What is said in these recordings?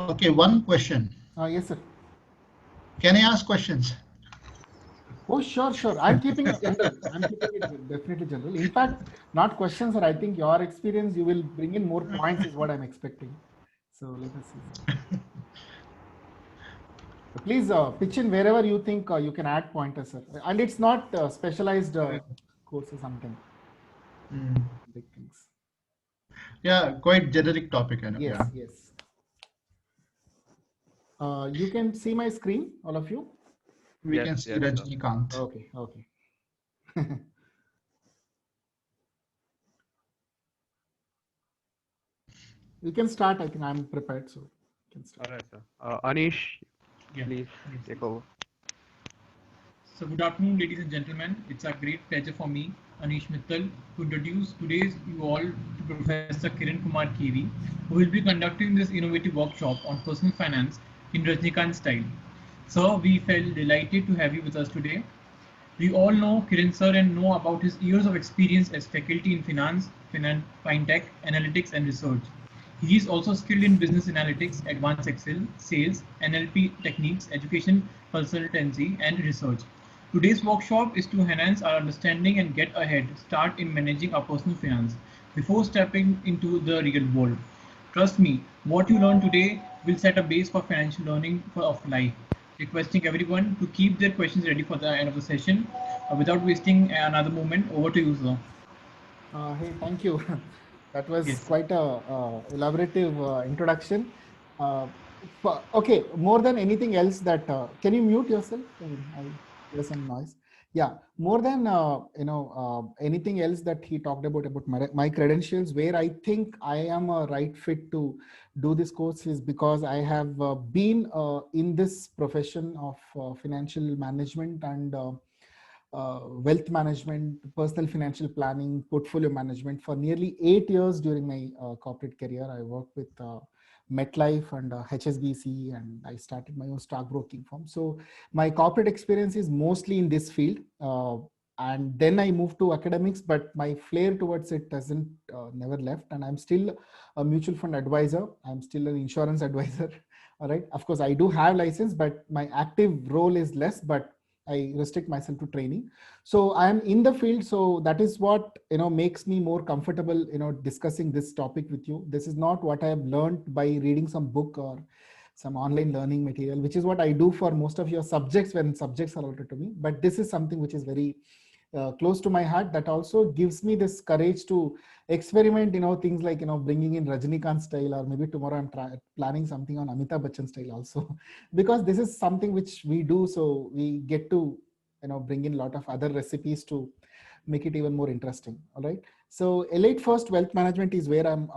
Okay, one question. Yes, sir. Can I ask questions? Oh, sure, sure. I'm keeping it general. I'm keeping it definitely general. In fact, not questions, sir. I think your experience, you will bring in more points, is what I'm expecting. So let us see, sir. Please pitch in wherever you think you can add pointers, sir. And it's not specialized course or something. Big things. Yeah, quite generic topic, I know. Yes, Yeah, yes. You can see my screen, all of you? we Yes, can see yes, sir. Rajnikant. Okay, okay. You can start. I think I'm prepared, so you can start. All right, sir. Anish, Yeah. please Yes, take yes. over. So good afternoon, ladies and gentlemen. It's a great pleasure for me, Anish Mittal, to introduce today's you all to Professor Kiran Kumar KV, who will be conducting this innovative workshop on personal finance in Rajnikant style. Sir, we felt delighted to have you with us today. We all know Kiran sir and know about his years of experience as faculty in finance, fintech, analytics, and research. He is also skilled in business analytics, advanced Excel, sales, NLP techniques, education consultancy, and research. Today's workshop is to enhance our understanding and get a head start in managing our personal finance before stepping into the real world. Trust me, what you learn today will set a base for financial learning of life. Requesting everyone to keep their questions ready for the end of the session. Without wasting another moment, over to you, sir. Hey, thank you. That was Yes. quite a elaborative introduction. Uh, okay, more than anything else, that can you mute yourself? I mean, I hear some noise. Yeah, more than anything else that he talked about my credentials, where I think I am a right fit to do this course is because I have been in this profession of financial management and wealth management, personal financial planning, portfolio management for nearly 8 years during my corporate career. I worked with MetLife and HSBC, and I started my own stockbroking firm. So my corporate experience is mostly in this field. And then I moved to academics, but my flair towards it doesn't never left. And I'm still a mutual fund advisor. I'm still an insurance advisor. All right. Of course, I do have license, but my active role is less. But I restrict myself to training. So I am in the field. So that is what makes me more comfortable discussing this topic with you. This is not what I have learned by reading some book or some online learning material, which is what I do for most of your subjects when subjects are allotted to me. But this is something which is very close to my heart, that also gives me this courage to experiment things like bringing in Rajnikant style, or maybe tomorrow I'm planning something on Amitabh Bachchan style also because this is something which we do, so we get to bring in a lot of other recipes to make it even more interesting. All right. So Elite First Wealth Management is where I'm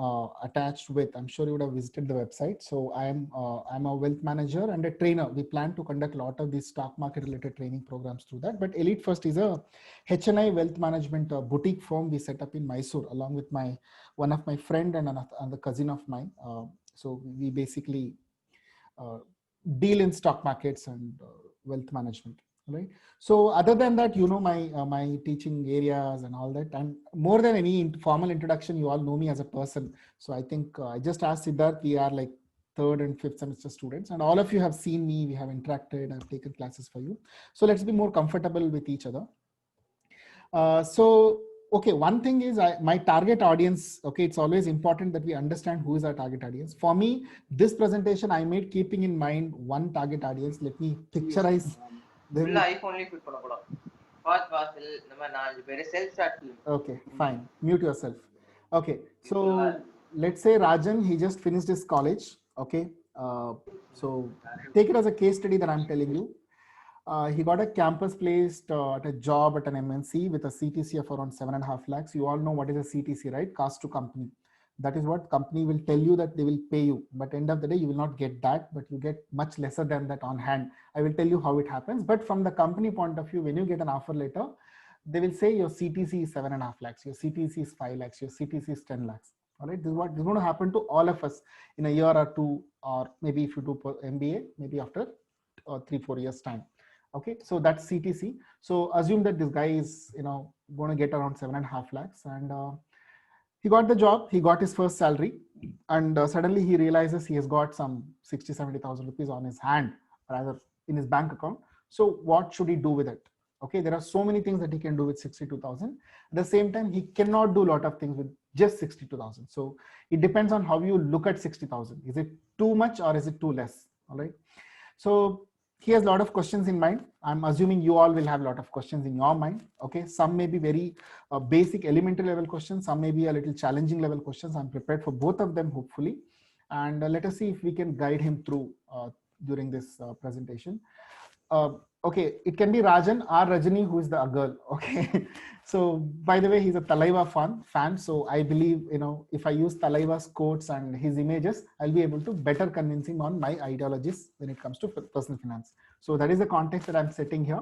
attached with. I'm sure you would have visited the website. So I'm a wealth manager and a trainer. We plan to conduct a lot of these stock market related training programs through that. But Elite First is a HNI wealth management boutique firm we set up in Mysore along with my one of my friend and another cousin of mine. So we basically uh, deal in stock markets and wealth management, right? So other than that, my teaching areas and all that, and more than any formal introduction, you all know me as a person. So I think I just asked Siddharth, we are like third and fifth semester students, and all of you have seen me, we have interacted, I've taken classes for you. So let's be more comfortable with each other. So okay, one thing is my target audience. Okay, it's always important that we understand who is our target audience. For me, this presentation I made keeping in mind one target audience. Let me picturize them. iPhone fit பண்ணக்கூடாது பாத் வாசல் நம்ம நாலு பேரை self start Okay, fine. Mute yourself. Okay, so let's say Rajan, he just finished his college. Okay, so take it as a case study that I'm telling you. He got a campus placed at a job at an MNC with a CTC of around 7.5 lakhs. You all know what is a CTC, right? Cost to company. That is what company will tell you that they will pay you. But end of the day, you will not get that, but you get much lesser than that on hand. I will tell you how it happens. But from the company point of view, when you get an offer letter, they will say your CTC is 7.5 lakhs, your CTC is 5 lakhs, your CTC is 10 lakhs. All right, this is what is going to happen to all of us in a year or two, or maybe if you do MBA, maybe after 3-4 years time. Okay, so that's CTC. So assume that this guy is going to get around 7.5 lakhs, and he got the job. He got his first salary. and suddenly he realizes he has got some 60-70,000 rupees on his hand, rather in his bank account. So what should he do with it? Okay, there are so many things that he can do with 62,000. At the same time, he cannot do a lot of things with just 62,000. So it depends on how you look at 60,000. Is it too much or is it too less? All right. So he has a lot of questions in mind. I'm assuming you all will have a lot of questions in your mind. Okay, some may be very basic elementary level questions, some may be a little challenging level questions. I'm prepared for both of them, hopefully. And let us see if we can guide him through during this presentation. Okay, it can be Rajan or Rajani, who is the girl. Okay, so by the way, he's a Talaiva fan. So I believe, if I use Talaiva's quotes and his images, I'll be able to better convince him on my ideologies when it comes to personal finance. So that is the context that I'm setting here.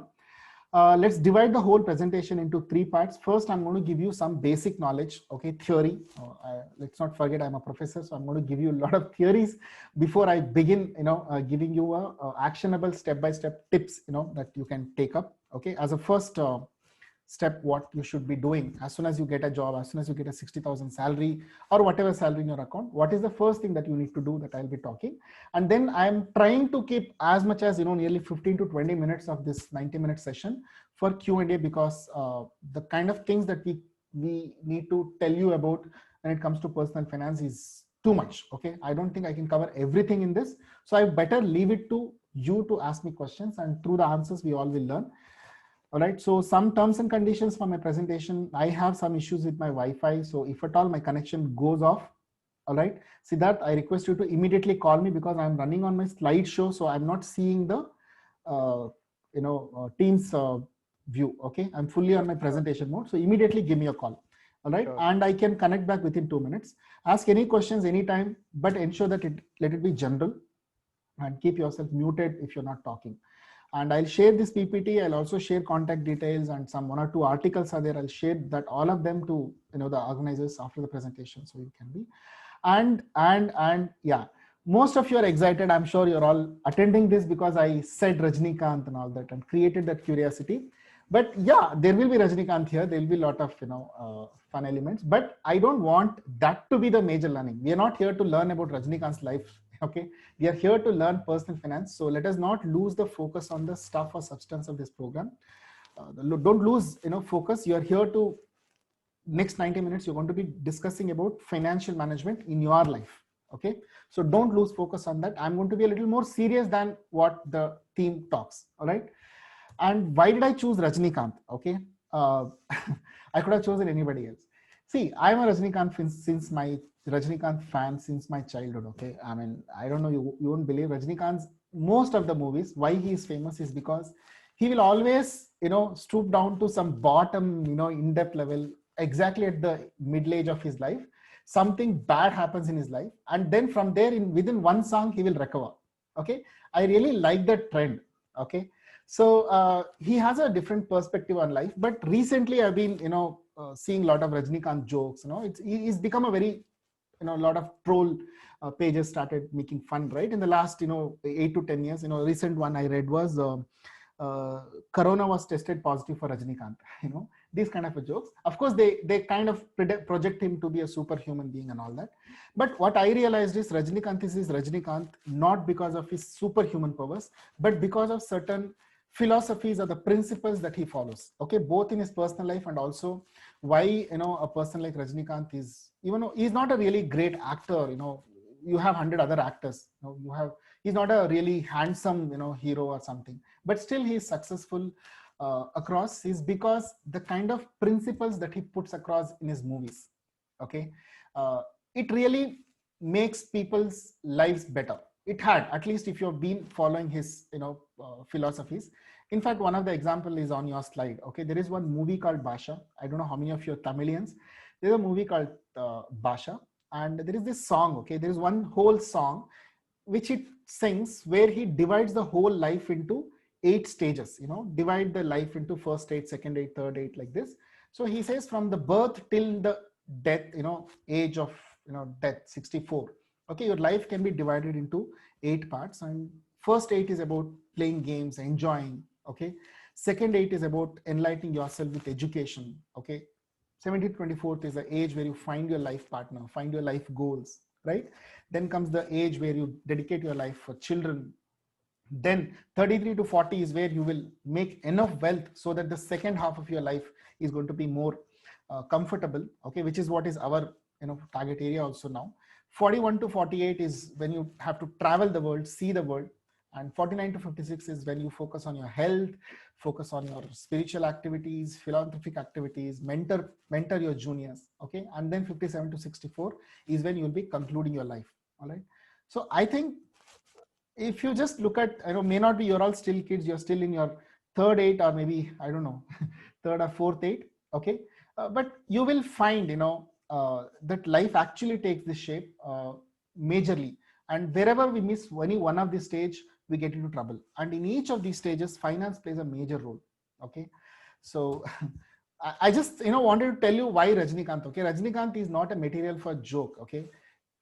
Let's divide the whole presentation into 3 parts. First, I'm going to give you some basic knowledge, okay, theory. Let's not forget I'm a professor, so I'm going to give you a lot of theories before I begin, giving you a actionable step-by-step tips, that you can take up, okay, as a first step, what you should be doing as soon as you get a job, as soon as you get a 60,000 salary or whatever salary in your account. What is the first thing that you need to do that I'll be talking? And then I'm trying to keep as much as, nearly 15 to 20 minutes of this 90-minute session for Q&A, because the kind of things that we need to tell you about when it comes to personal finance is too much. Okay, I don't think I can cover everything in this. So I better leave it to you to ask me questions, and through the answers, we all will learn. All right, so some terms and conditions for my presentation. I have some issues with my Wi-Fi. So if at all my connection goes off, all right, Siddharth, I request you to immediately call me, because I'm running on my slideshow. So I'm not seeing the, Teams view. Okay, I'm fully on my presentation mode. So immediately give me a call. All right, sure. And I can connect back within 2 minutes. Ask any questions anytime, but ensure that let it be general, and keep yourself muted if you're not talking. And I'll share this PPT. I'll also share contact details, and some 1 or 2 articles are there. I'll share that, all of them, to the organizers after the presentation, so you can be. And yeah, most of you are excited. I'm sure you're all attending this because I said Rajnikant and all that and created that curiosity. But yeah, there will be Rajnikant here. There will be a lot of fun elements. But I don't want that to be the major learning. We are not here to learn about Rajnikant's life. Okay, we are here to learn personal finance. So let us not lose the focus on the stuff or substance of this program. Don't lose focus. You are here to, next 90 minutes, you're going to be discussing about financial management in your life. Okay, so don't lose focus on that. I'm going to be a little more serious than what the theme talks. All right. And why did I choose Rajnikant? Okay, I could have chosen anybody else. See, I'm a Rajnikant fan since my childhood. Okay, I mean, I don't know, you won't believe Rajnikant's most of the movies. Why he is famous is because he will always, stoop down to some bottom, in-depth level, exactly at the middle age of his life. Something bad happens in his life, and then from there, within 1 song, he will recover. Okay, I really like that trend. Okay, so he has a different perspective on life. But recently, I've been, seeing a lot of Rajnikant jokes. He's become a very, a lot of troll pages started making fun, right? In the last, 8 to 10 years, recent one I read was Corona was tested positive for Rajnikant. These kind of jokes. Of course, they kind of project him to be a superhuman being and all that. But what I realized is Rajnikant is Rajnikant not because of his superhuman powers, but because of certain philosophies or the principles that he follows. Okay, both in his personal life, and also why a person like Rajnikant is, even though he's not a really great actor, you have 100 other actors. He's not a really handsome hero or something, but still he's successful across, is because the kind of principles that he puts across in his movies. Okay, it really makes people's lives better. It had, at least if you've been following his philosophies. In fact, one of the example is on your slide. Okay, there is one movie called Basha. I don't know how many of you are Tamilians. There's a movie called Basha, and there is this song. Okay, there is one whole song which it sings where he divides the whole life into 8 stages. Divide the life into first stage, second stage, third stage, like this. So he says from the birth till the death, age of death, 64. Okay, your life can be divided into 8 parts, and first 8 is about playing games, enjoying. Okay, second 8 is about enlightening yourself with education. Okay, 17th, 24th is the age where you find your life partner, find your life goals. right? Then comes the age where you dedicate your life for children. Then 33 to 40 is where you will make enough wealth so that the second half of your life is going to be more comfortable, okay, which is what is our target area also now. 41 to 48 is when you have to travel the world, see the world. And 49 to 56 is when you focus on your health, focus on your spiritual activities, philanthropic activities, mentor your juniors, okay. And then 57 to 64 is when you'll be concluding your life. All right. So I think if you just look at, may not be you're all still kids, you're still in your third eight, or maybe, I don't know, third or fourth eight, okay. But you will find, that life actually takes this shape majorly. And wherever we miss any one of this stage, we get into trouble. And in each of these stages, finance plays a major role, okay. So I just, wanted to tell you why Rajinikanth, okay. Rajinikanth is not a material for joke, okay.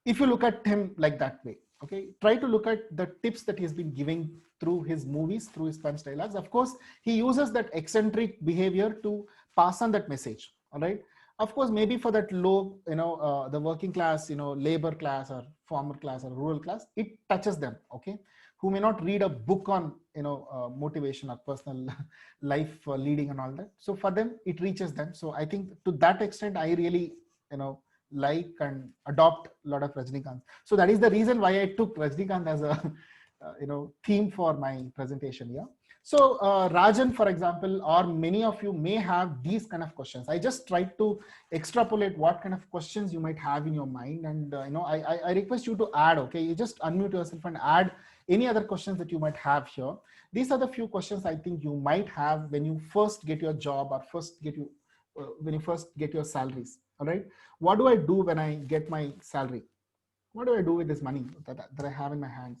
If you look at him like that way, okay, try to look at the tips that he's been giving through his movies, through his punch dialogues. Of course, he uses that eccentric behavior to pass on that message. All right. Of course, maybe for that low, the working class, labor class or farmer class or rural class, it touches them. Okay, who may not read a book on, motivation or personal life leading and all that. So for them, it reaches them. So I think to that extent, I really, like and adopt a lot of Rajinikanth. So that is the reason why I took Rajinikanth as a theme for my presentation here. So Rajan, for example, or many of you may have these kind of questions. I just tried to extrapolate what kind of questions you might have in your mind, and I request you to add. Okay, you just unmute yourself and add any other questions that you might have here. These are the few questions I think you might have when you first get your job or when you first get your salaries. All right. What do I do when I get my salary? What do I do with this money that I have in my hands?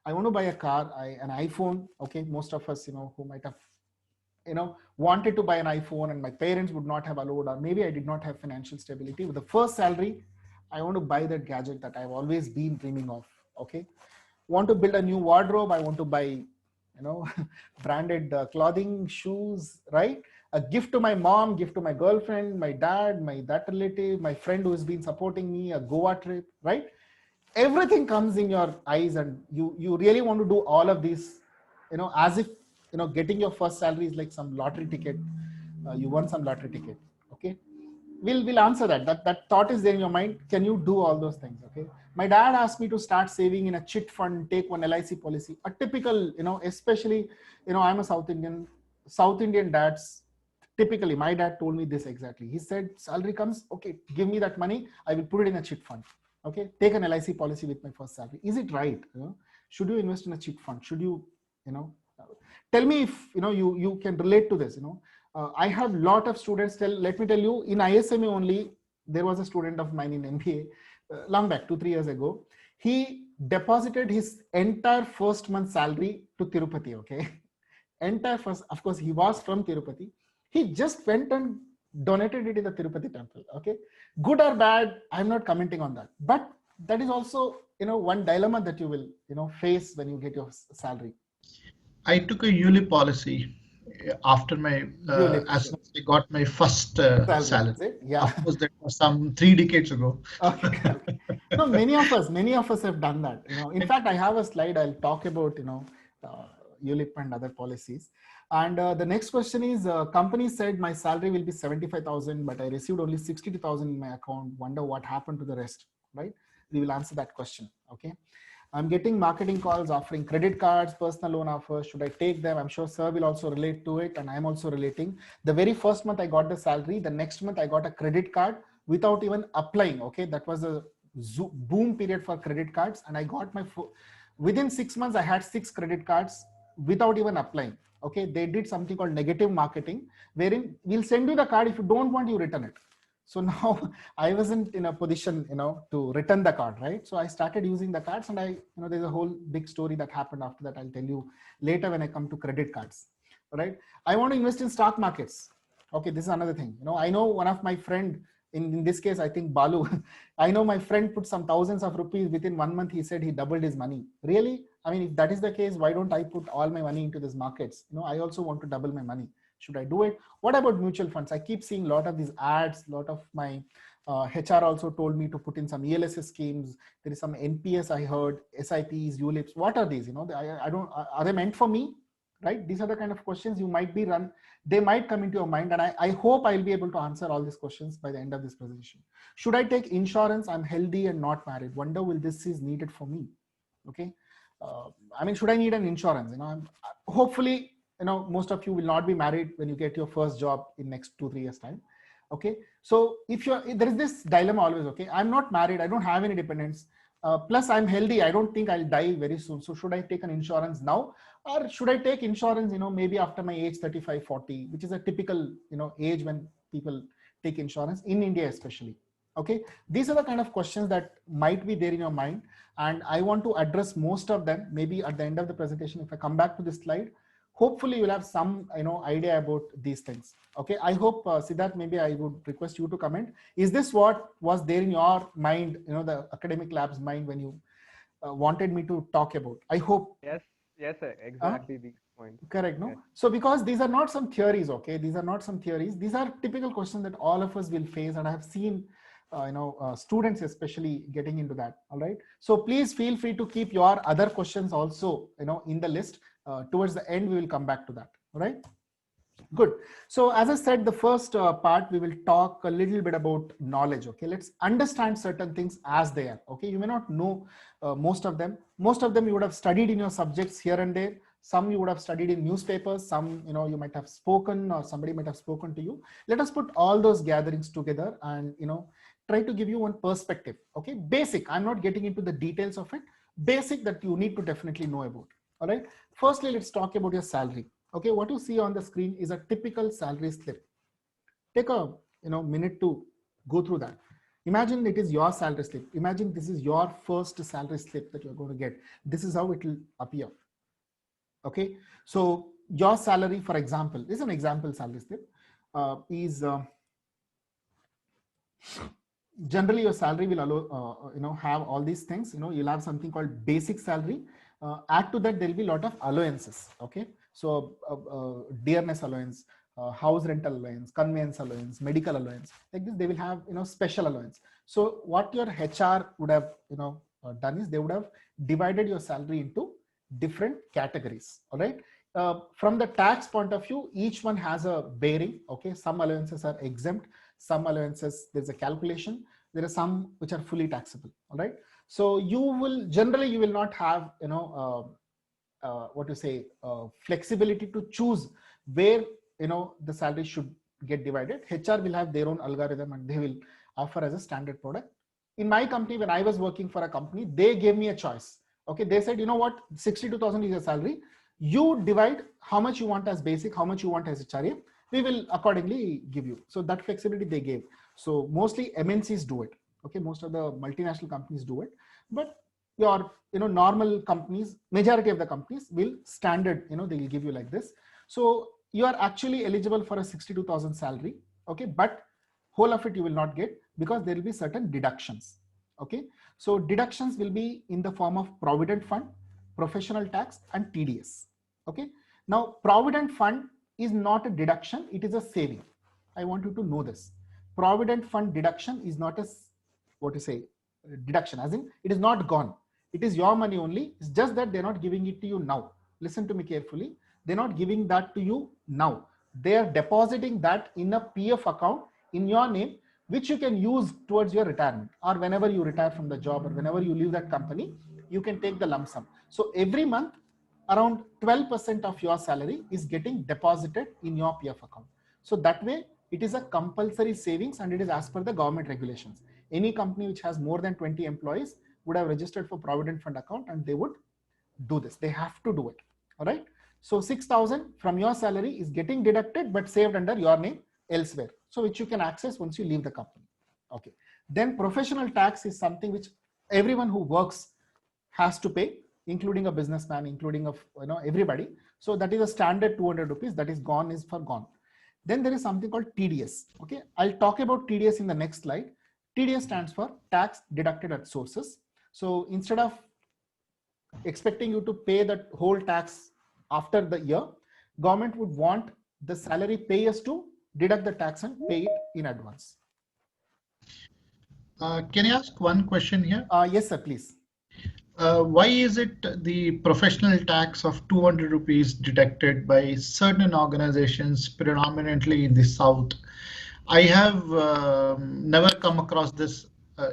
I want to buy a car, an iPhone. Okay. Most of us, who might have, wanted to buy an iPhone and my parents would not have allowed, or maybe I did not have financial stability. With the first salary, I want to buy that gadget that I've always been dreaming of. Okay. Want to build a new wardrobe. I want to buy, branded clothing, shoes, right? A gift to my mom, gift to my girlfriend, my dad, that relative, my friend who has been supporting me, a Goa trip, right? Everything comes in your eyes, and you really want to do all of this, as if, getting your first salary is like some lottery ticket. You won some lottery ticket. Okay. We'll answer that. That thought is there in your mind. Can you do all those things? Okay. My dad asked me to start saving in a chit fund, take one LIC policy, a typical, especially, I'm a South Indian dads. Typically, my dad told me this exactly. He said, salary comes, okay, give me that money. I will put it in a chit fund. Okay, take an LIC policy with my first salary. Is it right? Should you invest in a chit fund? Should you, tell me if, you can relate to this, I have a lot of students let me tell you, in ISMA only, there was a student of mine in MBA long back, 2-3 years ago. He deposited his entire first month salary to Tirupati. Okay. Entire first, of course, he was from Tirupati. He just went and donated it in the Tirupati temple. Okay. Good or bad, I'm not commenting on that. But that is also, one dilemma that you will, face when you get your salary. I took a ULIP policy after my, as soon as I got my first salary. Yeah. Of course, that was some 3 decades ago. Okay. No, many of us have done that. In fact, I have a slide. I'll talk about, ULIP and other policies. And the next question is, company said my salary will be 75,000, but I received only 62,000 in my account. Wonder what happened to the rest, right? We will answer that question. Okay. I'm getting marketing calls offering credit cards, personal loan offers. Should I take them? I'm sure sir will also relate to it, and I'm also relating. The very first month I got the salary. The next month I got a credit card without even applying. Okay. That was a boom period for credit cards. And I got within 6 months, I had 6 credit cards without even applying. Okay. They did something called negative marketing, wherein we'll send you the card. If you don't want, you return it. So now I wasn't in a position, to return the card, right? So I started using the cards, and there's a whole big story that happened after that. I'll tell you later when I come to credit cards, all right? I want to invest in stock markets. Okay, this is another thing. I know one of my friend, in this case, I think Balu, I know my friend put some thousands of rupees within 1 month. He said he doubled his money. Really? I mean, if that is the case, why don't I put all my money into these markets? I also want to double my money. Should I do it? What about mutual funds? I keep seeing a lot of these ads, a lot of my HR also told me to put in some ELSS schemes. There is some NPS I heard, SIPs, ULIPs. What are these? You know, I don't, are they meant for me? Right? These are the kind of questions you might be run. They might come into your mind, and I hope I'll be able to answer all these questions by the end of this presentation. Should I take insurance? I'm healthy and not married. Wonder will this is needed for me? Okay. I mean, should I need an insurance? You know, hopefully, you know, most of you will not be married when you get your first job in next 2-3 years time. Okay. So if there is this dilemma always, okay, I'm not married, I don't have any dependents, plus I'm healthy, I don't think I'll die very soon. So should I take an insurance now, or should I take insurance, you know, maybe after my age 35, 40, which is a typical, you know, age when people take insurance in India, especially. Okay. These are the kind of questions that might be there in your mind. And I want to address most of them, maybe at the end of the presentation. If I come back to this slide, hopefully you'll have some, you know, idea about these things. Okay, I hope Siddharth, maybe I would request you to comment. Is this what was there in your mind, you know, the academic lab's mind when you wanted me to talk about? I hope. Yes, sir, exactly the point. Correct, no? Yes. So because these are not some theories, okay? These are not some theories. These are typical questions that all of us will face, and I have seen students especially getting into that. All right. So please feel free to keep your other questions also, you know, in the list. Towards the end, we will come back to that. All right. Good. So as I said, the first part, we will talk a little bit about knowledge. Okay. Let's understand certain things as they are. Okay. You may not know most of them. Most of them you would have studied in your subjects here and there. Some you would have studied in newspapers. Some, you know, you might have spoken, or somebody might have spoken to you. Let us put all those gatherings together and, you know, try to give you one perspective. Okay. Basic. I'm not getting into the details of it. Basic that you need to definitely know about. All right. Firstly, let's talk about your salary. Okay. What you see on the screen is a typical salary slip. Take a, you know, minute to go through that. Imagine it is your salary slip. Imagine this is your first salary slip that you're going to get. This is how it will appear. Okay. So your salary, for example, this is an example salary slip, is generally your salary will allow, you know, have all these things. You know, you'll have something called basic salary. Add to that, there will be a lot of allowances. Okay. So dearness allowance, house rental allowance, conveyance allowance, medical allowance, like this, they will have, you know, special allowance. So what your HR would have, you know, done is they would have divided your salary into different categories. All right. From the tax point of view, each one has a bearing. Okay. Some allowances are exempt. Some allowances, there's a calculation. There are some which are fully taxable. All right. So you will generally, you will not have, you know, what you say, flexibility to choose where, you know, the salary should get divided. HR will have their own algorithm and they will offer as a standard product. In my company, when I was working for a company, they gave me a choice. Okay. They said, you know what, 62,000 is your salary. You divide how much you want as basic, how much you want as HRA. We will accordingly give you. So that flexibility they gave. So mostly MNCs do it. Okay. Most of the multinational companies do it, but your, you know, normal companies, majority of the companies will standard, you know, they will give you like this. So you are actually eligible for a 62,000 salary. Okay. But whole of it you will not get because there will be certain deductions. Okay. So deductions will be in the form of provident fund, professional tax, and TDS. Okay. Now provident fund is not a deduction. It is a saving. I want you to know this. Provident fund deduction is not a, what to say, deduction, as in it is not gone. It is your money only. It's just that they're not giving it to you now. Listen to me carefully. They're not giving that to you now. They are depositing that in a PF account in your name, which you can use towards your retirement, or whenever you retire from the job, or whenever you leave that company, you can take the lump sum. So every month, around 12% of your salary is getting deposited in your PF account. So that way, it is a compulsory savings and it is as per the government regulations. Any company which has more than 20 employees would have registered for Provident Fund account and they would do this. They have to do it. All right. So 6,000 from your salary is getting deducted but saved under your name elsewhere. So which you can access once you leave the company. Okay. Then professional tax is something which everyone who works has to pay, including a businessman, including a, you know, everybody. So that is a standard 200 rupees that is gone, is for gone. Then there is something called TDS. Okay. I'll talk about TDS in the next slide. TDS stands for tax deducted at sources. So instead of expecting you to pay the whole tax after the year, government would want the salary payers to deduct the tax and pay it in advance. Can I ask one question here? Yes, sir, please. Why is it the professional tax of 200 rupees deducted by certain organizations, predominantly in the South? I have never come across this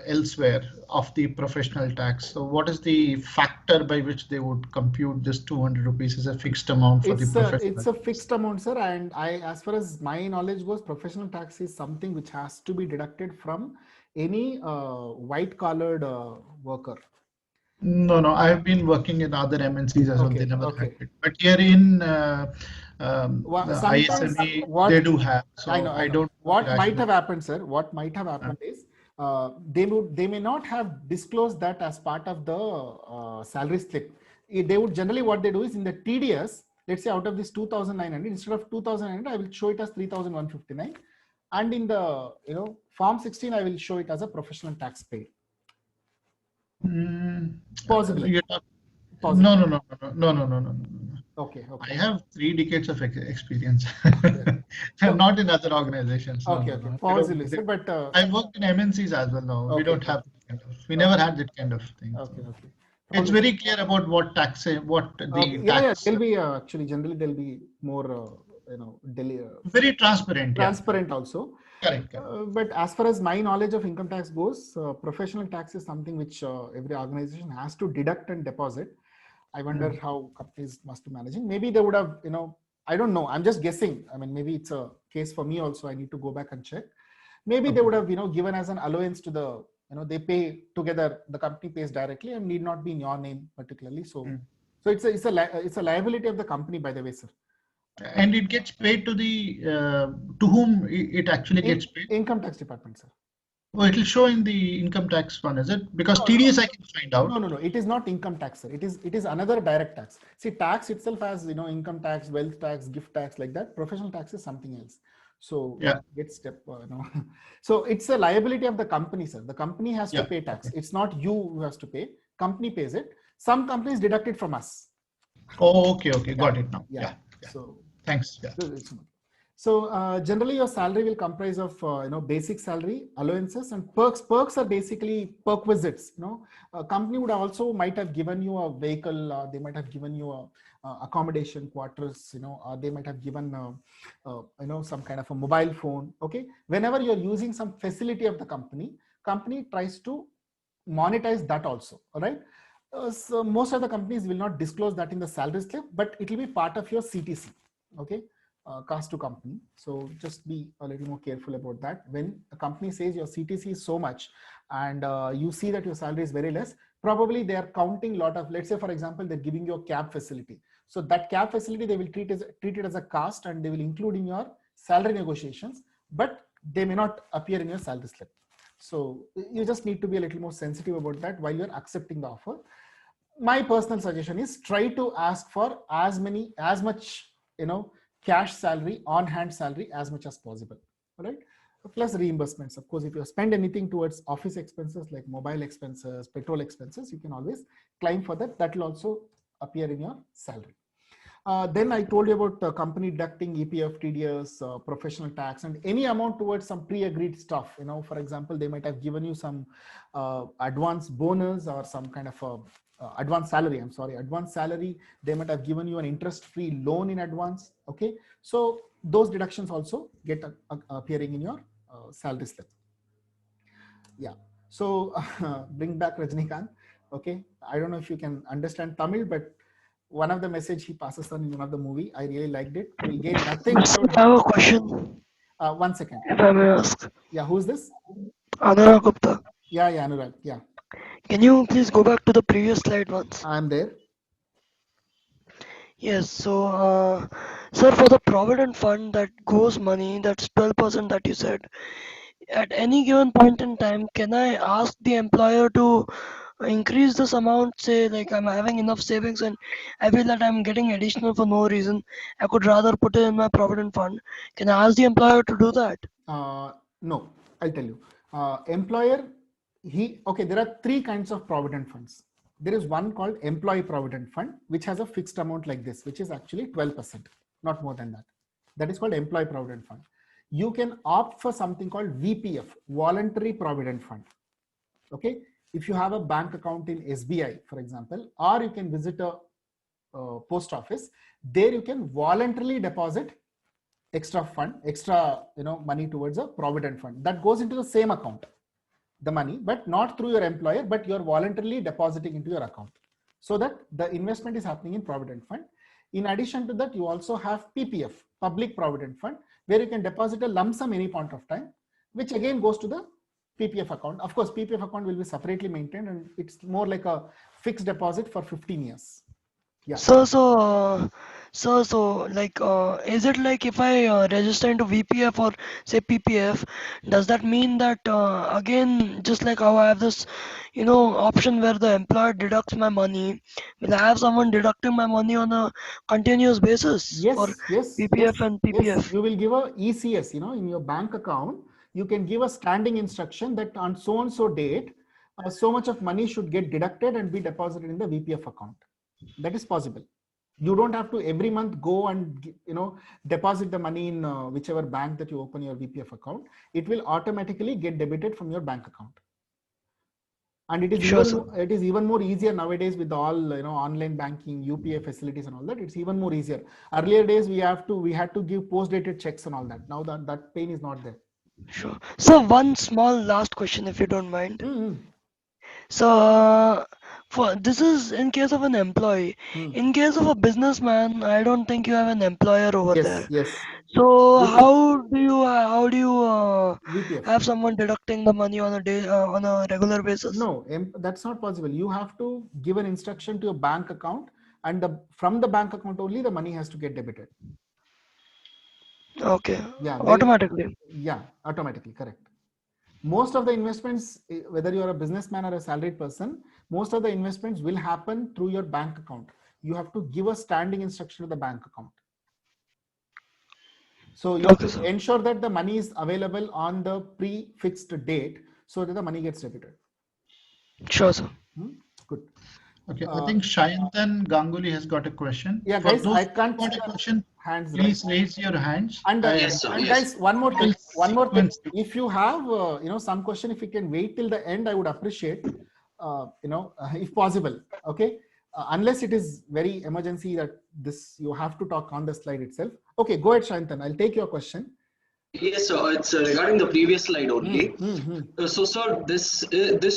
elsewhere of the professional tax. So what is the factor by which they would compute this 200 rupees as a fixed amount for the professional? It's a fixed amount, sir. And as far as my knowledge goes, professional tax is something which has to be deducted from any white collared worker. No, I have been working in other MNCs as well. They never had it. But here in ISME, they do have. So I don't. What might have happened, sir? What might have happened is they may not have disclosed that as part of the salary slip. They would generally, what they do is in the TDS, let's say out of this 2,900, instead of 2,900, I will show it as 3,159, and in the Form 16, I will show it as a professional tax paid. Possibly. No. Okay. I have 3 decades of experience. Not in other organizations. Okay. Possibly, sir, but I've worked in MNCs as well. No, we don't have that kind of. We never had that kind of thing. Okay. It's very clear about what tax, what the tax. There'll be actually generally there'll be more very transparent. Transparent also. Correct. But as far as my knowledge of income tax goes, professional tax is something which every organization has to deduct and deposit. I wonder how companies must be managing. Maybe they would have, I don't know. I'm just guessing. I mean, maybe it's a case for me also. I need to go back and check. Maybe they would have, given as an allowance to the, they pay together. The company pays directly and need not be in your name particularly. So it's a liability of the company, by the way, sir. And it gets paid to the to whom it actually gets paid? Income tax department, sir. Oh, it will show in the income tax one, is it? Because TDS I can find out. No. It is not income tax, sir. It is another direct tax. See, tax itself has income tax, wealth tax, gift tax, like that. Professional tax is something else. So So it's a liability of the company, sir. The company has to pay tax. Okay. It's not you who has to pay. Company pays it. Some companies deduct it from us. Oh, okay. Got it now. Yeah. So thanks. So generally your salary will comprise of basic salary, allowances, and perks. Perks are basically perquisites. A company would also might have given you a vehicle. They might have given you a accommodation, quarters. They might have given some kind of a mobile phone. Okay, whenever you're using some facility of the company tries to monetize that also. All right. So most of the companies will not disclose that in the salary slip, but it will be part of your CTC. Okay. Cost to company. So just be a little more careful about that. When a company says your CTC is so much and you see that your salary is very less, probably they are counting a lot of, let's say for example, they're giving you a cab facility. So that cab facility, they will treat it as a cost and they will include in your salary negotiations, but they may not appear in your salary slip. So you just need to be a little more sensitive about that while you're accepting the offer. My personal suggestion is try to ask for as much, cash salary, on-hand salary as much as possible, all right? Plus reimbursements. Of course, if you spend anything towards office expenses like mobile expenses, petrol expenses, you can always claim for that. That will also appear in your salary. Then I told you about company deducting EPF, TDS, professional tax, and any amount towards some pre-agreed stuff. For example, they might have given you some advance bonus or some kind of advance salary. They might have given you an interest-free loan in advance. Okay, so those deductions also get appearing in your salary slip. Yeah. So bring back Rajnikant. Okay, I don't know if you can understand Tamil, but one of the message he passes on in one of the movie, I really liked it. We gain nothing. I have a question. 1 second. If I may ask. Yeah, who's this? Anurag Gupta. Yeah, Anurag. Yeah. Can you please go back to the previous slide once? I'm there. Yes. So, sir, for the provident fund that goes money, that's 12% that you said. At any given point in time, can I ask the employer to increase this amount? Say, like I'm having enough savings and I feel that I'm getting additional for no reason. I could rather put it in my provident fund. Can I ask the employer to do that? No, I'll tell you. Employer, there are 3 kinds of provident funds. There is one called employee provident fund, which has a fixed amount like this, which is actually 12%, not more than that. That is called employee provident fund. You can opt for something called VPF, voluntary provident fund. Okay, if you have a bank account in SBI, for example, or you can visit a post office, there you can voluntarily deposit extra money towards a provident fund that goes into the same account, the money, but not through your employer, but you're voluntarily depositing into your account, so that the investment is happening in provident fund. In addition to that, you also have PPF, public provident fund, where you can deposit a lump sum any point of time, which again goes to the PPF account. Of course, PPF account will be separately maintained, and it's more like a fixed deposit for 15 years. Yeah. So, like, is it like if I register into VPF or say PPF, does that mean that again, just like how I have this, option where the employer deducts my money, will I have someone deducting my money on a continuous basis for Yes. PPF and PPF? You will give a ECS, in your bank account, you can give a standing instruction that on so and so date, so much of money should get deducted and be deposited in the VPF account. That is possible. You don't have to every month go and deposit the money in whichever bank that you open your VPF account. It will automatically get debited from your bank account. And it is even more easier nowadays with all online banking, UPI facilities and all that. It's even more easier. Earlier days we had to give post-dated checks and all that. Now that pain is not there. Sure. So one small last question, if you don't mind. So for this is in case of an employee. In case of a businessman, I don't think you have an employer over there. Yes. So how do you have someone deducting the money on a regular basis? No, that's not possible. You have to give an instruction to your bank account, and from the bank account only the money has to get debited. Okay. Yeah. Automatically. Yeah, automatically, correct. Most of the investments, whether you are a businessman or a salaried person, most of the investments will happen through your bank account. You have to give a standing instruction to the bank account. So you have to ensure that the money is available on the pre-fixed date so that the money gets debited. Sure, sir. Good. Okay, I think Shayantan Ganguly has got a question. Yeah, guys, I can't see a question. Hands. Please raise your hands. And guys, one more thing. If you have some question, if you can wait till the end, I would appreciate. If possible. Okay. Unless it is very emergency that you have to talk on the slide itself. Okay, go ahead, Shayantan. I'll take your question. Yes, sir. It's regarding the previous slide only. So, sir, this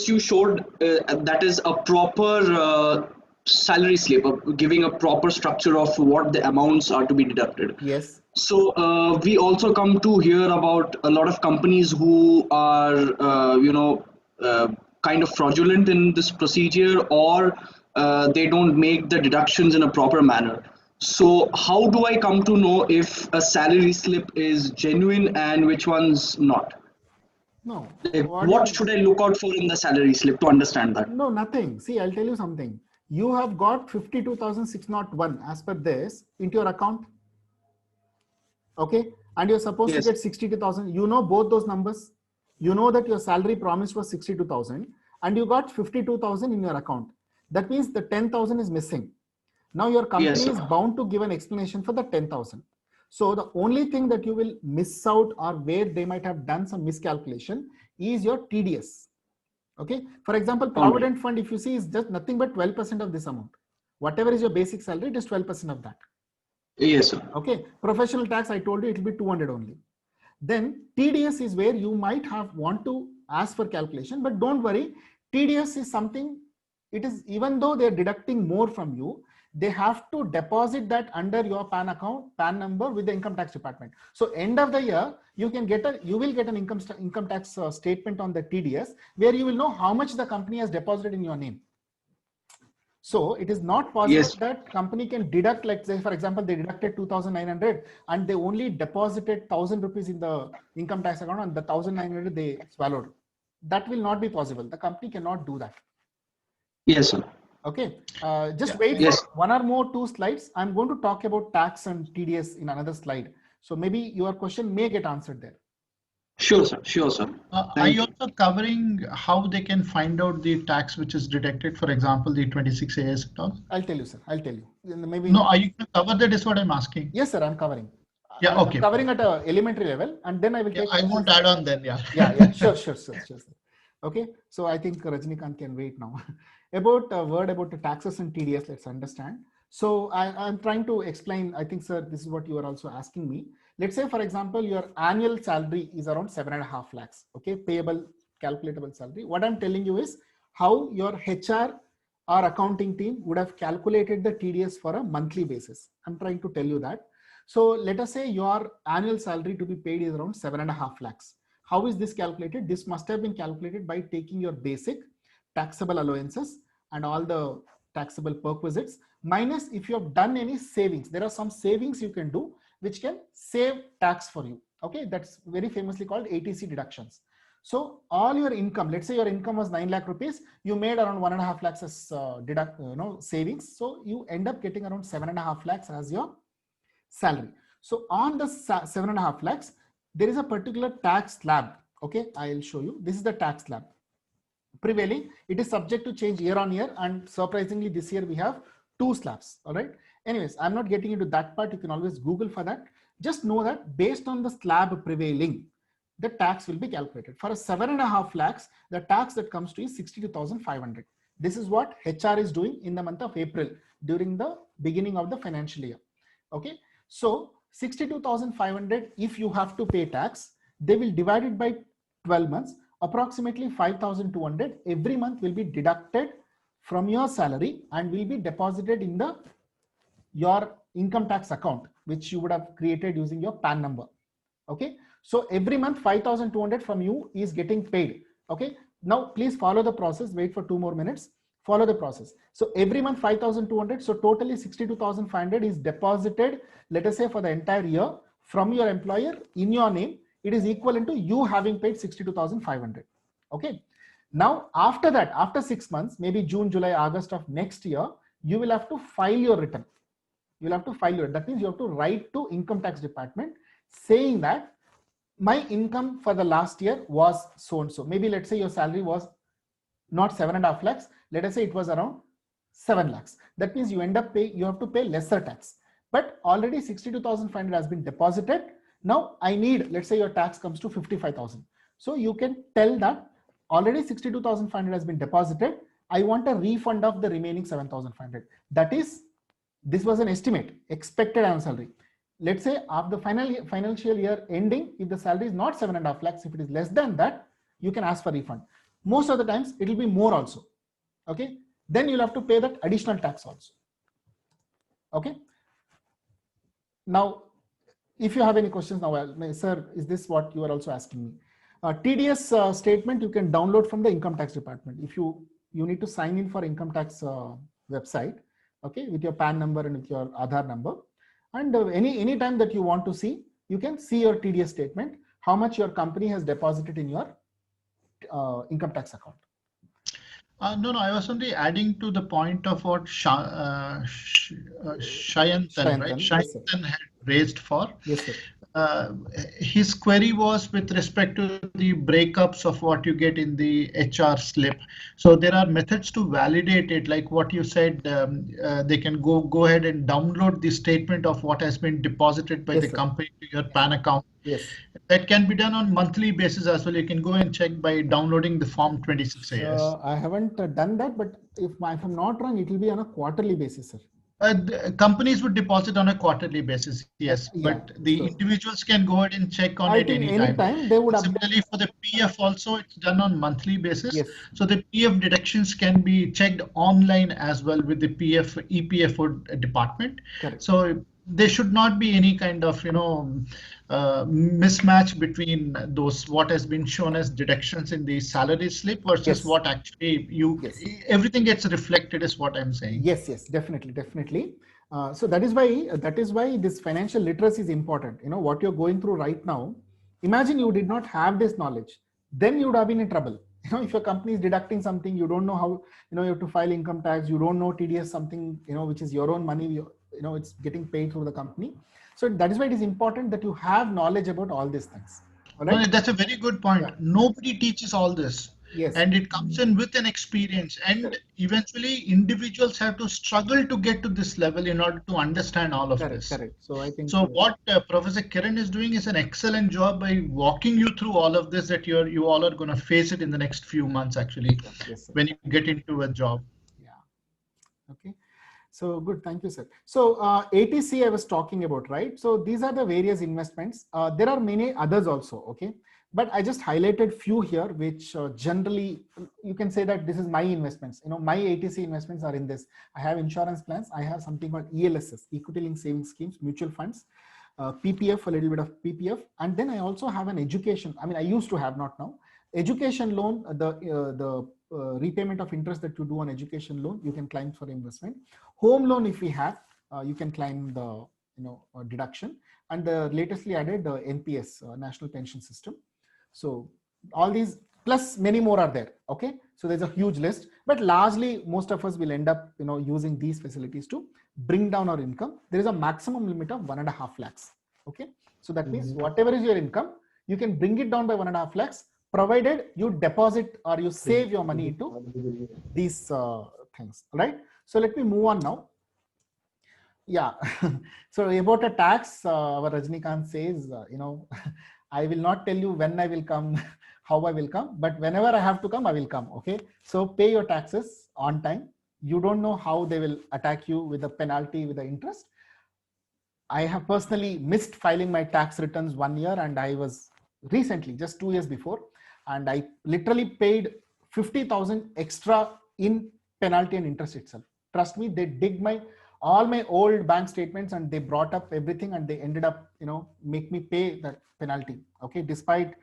you showed that is a proper salary slip, giving a proper structure of what the amounts are to be deducted. Yes. So we also come to hear about a lot of companies who are kind of fraudulent in this procedure, or they don't make the deductions in a proper manner. So how do I come to know if a salary slip is genuine and which one's not? No. What should I look out for in the salary slip to understand that? No, nothing. See, I'll tell you something. You have got 52,601 as per this into your account. Okay. And you're supposed to get 62,000. You know both those numbers. You know that your salary promised was 62,000 and you got 52,000 in your account. That means the 10,000 is missing. Now your company is bound to give an explanation for the 10,000. So the only thing that you will miss out or where they might have done some miscalculation is your TDS. Okay. For example, Provident Fund, if you see, is just nothing but 12% of this amount. Whatever is your basic salary, it is 12% of that. Yes, sir. Okay. Professional tax, I told you it will be 200 only. Then TDS is where you might want to ask for calculation, but don't worry. TDS is something, it is, even though they're deducting more from you, they have to deposit that under your PAN account, PAN number with the income tax department. So end of the year, you will get an income tax statement on the TDS where you will know how much the company has deposited in your name. So it is not possible that company can deduct, like say, for example, they deducted 2,900 and they only deposited 1,000 rupees in the income tax account and the 1,900 they swallowed. That will not be possible. The company cannot do that. Yes, sir. Okay, just wait for one or two slides. I'm going to talk about tax and TDS in another slide. So maybe your question may get answered there. Sure, sir. Sure, sir. Are you also covering how they can find out the tax which is deducted? For example, the 26AS at all? I'll tell you, sir. I'll tell you. Maybe. No, are you going to cover that is what I'm asking. Yes, sir. I'm covering. Yeah, I'm okay. Covering at an elementary level, and then I will take. I won't add on then. Yeah. Yeah. Sure. Okay, so I think Rajnikant can wait now. About a word about the taxes and TDS, let's understand. So I'm trying to explain, I think, sir, this is what you are also asking me. Let's say, for example, your annual salary is around 7.5 lakhs, okay, payable, calculatable salary. What I'm telling you is how your HR or accounting team would have calculated the TDS for a monthly basis. I'm trying to tell you that. So let us say your annual salary to be paid is around 7.5 lakhs. How is this calculated? This must have been calculated by taking your basic taxable allowances and all the taxable perquisites minus if you have done any savings. There are some savings you can do which can save tax for you. Okay, that's very famously called ATC deductions. So all your income, let's say your income was 9 lakh rupees, you made around 1.5 lakhs as savings. So you end up getting around 7.5 lakhs as your salary. So on the 7.5 lakhs, there is a particular tax slab. Okay, I'll show you. This is the tax slab. Prevailing, it is subject to change year on year, and surprisingly, this year we have 2 slabs. All right. Anyways, I'm not getting into that part. You can always Google for that. Just know that based on the slab prevailing, the tax will be calculated. For a 7.5 lakhs, the tax that comes to is 62,500. This is what HR is doing in the month of April during the beginning of the financial year. Okay. So 62,500, if you have to pay tax, they will divide it by 12 months. Approximately 5,200 every month will be deducted from your salary and will be deposited in your income tax account, which you would have created using your PAN number. Okay. So every month 5,200 from you is getting paid. Okay. Now please follow the process. Wait for 2 more minutes. Follow the process. So every month 5,200. So totally 62,500 is deposited, let us say, for the entire year from your employer in your name. It is equivalent to you having paid 62,500. Okay. Now after that, after 6 months, maybe June, July, August of next year, you will have to file your return. You'll have to file your, that means you have to write to income tax department saying that my income for the last year was so and so. Maybe let's say your salary was not 7.5 lakhs. Let us say it was around 7 lakhs. That means you end up paying, you have to pay lesser tax. But already 62,500 has been deposited. Now I need, let's say your tax comes to 55,000. So you can tell that already 62,500 has been deposited. I want a refund of the remaining 7,500. That is, this was an estimate, expected annual salary. Let's say after the financial year ending, if the salary is not 7.5 lakhs, if it is less than that, you can ask for refund. Most of the times it will be more also. Okay. Then you'll have to pay that additional tax also. Okay. Now, if you have any questions now, sir, is this what you are also asking me? TDS statement you can download from the income tax department. If you need to sign in for income tax website, okay, with your PAN number and with your Aadhaar number. And any time that you want to see, you can see your TDS statement, how much your company has deposited in your income tax account. No, I was only adding to the point of what Shayantan, right? Shayantan had raised for. Yes, sir. His query was with respect to the breakups of what you get in the HR slip. So there are methods to validate it, like what you said. They can go ahead and download the statement of what has been deposited by the company to your PAN account. Yes. That can be done on monthly basis as well. You can go and check by downloading the form 26AS. I haven't done that, but if I'm not wrong, it will be on a quarterly basis, sir. Companies would deposit on a quarterly basis, yes, but the individuals can go ahead and check on it anytime. They would similarly for the PF also, it's done on monthly basis. Yes. So the PF deductions can be checked online as well with the EPFO department. Correct. So there should not be any kind of mismatch between those what has been shown as deductions in the salary slip versus what actually everything gets reflected is what I'm saying. Yes, definitely. So that is why this financial literacy is important. You know what you're going through right now. Imagine you did not have this knowledge, then you would have been in trouble. You know, if your company is deducting something, you don't know how, you have to file income tax, you don't know TDS something, which is your own money, it's getting paid through the company. So that is why it is important that you have knowledge about all these things. All right? No, that's a very good point. Yeah. Nobody teaches all this. Yes. And it comes in with an experience, and eventually individuals have to struggle to get to this level in order to understand all of this. Correct. So I think so what Professor Kiran is doing is an excellent job by walking you through all of this, that you all are going to face it in the next few months actually, yes, when you get into a job. yeah. Okay. So good, thank you, sir. So ATC I was talking about, right? So these are the various investments. There are many others also, okay? But I just highlighted few here, which generally you can say that this is my investments. You know, my ATC investments are in this. I have insurance plans. I have something called ELSS, Equity Linked Savings Schemes, mutual funds, PPF, a little bit of PPF, and then I also have an education. I mean, I used to have, not now. Education loan, the repayment of interest that you do on education loan, you can claim for investment. Home loan, if we have, you can claim the deduction, and the latestly added the NPS, National Pension System. So all these plus many more are there. Okay, so there's a huge list, but largely most of us will end up using these facilities to bring down our income. There is a maximum limit of 1.5 lakhs. Okay, so that means whatever is your income, you can bring it down by 1.5 lakhs, provided you deposit or you save your money into these things, right? So let me move on now. Yeah. So about a tax, our Rajnikant says, I will not tell you when I will come, how I will come, but whenever I have to come, I will come. Okay. So pay your taxes on time. You don't know how they will attack you with the penalty, with the interest. I have personally missed filing my tax returns 1 year, and I was recently, just 2 years before, and I literally paid 50,000 extra in penalty and interest itself. Trust me, they dig all my old bank statements and they brought up everything, and they ended up, make me pay that penalty. Okay, despite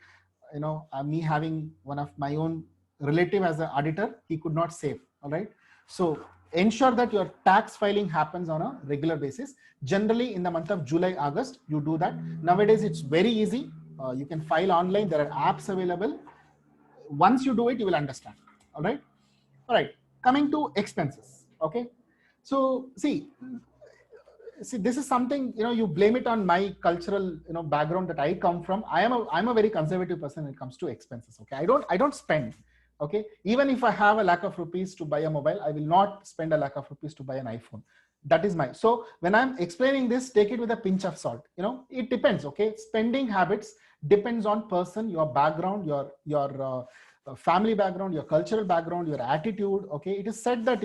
me having one of my own relative as an auditor, he could not save. All right, so ensure that your tax filing happens on a regular basis. Generally in the month of July, August, you do that. Nowadays it's very easy. You can file online. There are apps available. Once you do it, you will understand. All right, coming to expenses. Okay, so see, this is something, you blame it on my cultural background that I come from. I'm a very conservative person when it comes to expenses. Okay, I don't spend. Okay, even if I have 1 lakh of rupees to buy a mobile, I will not spend 1 lakh of rupees to buy an iPhone. That is so when I'm explaining this, take it with a pinch of salt. It depends. Okay, spending habits depends on person, your background, your family background, your cultural background, your attitude. Okay, it is said that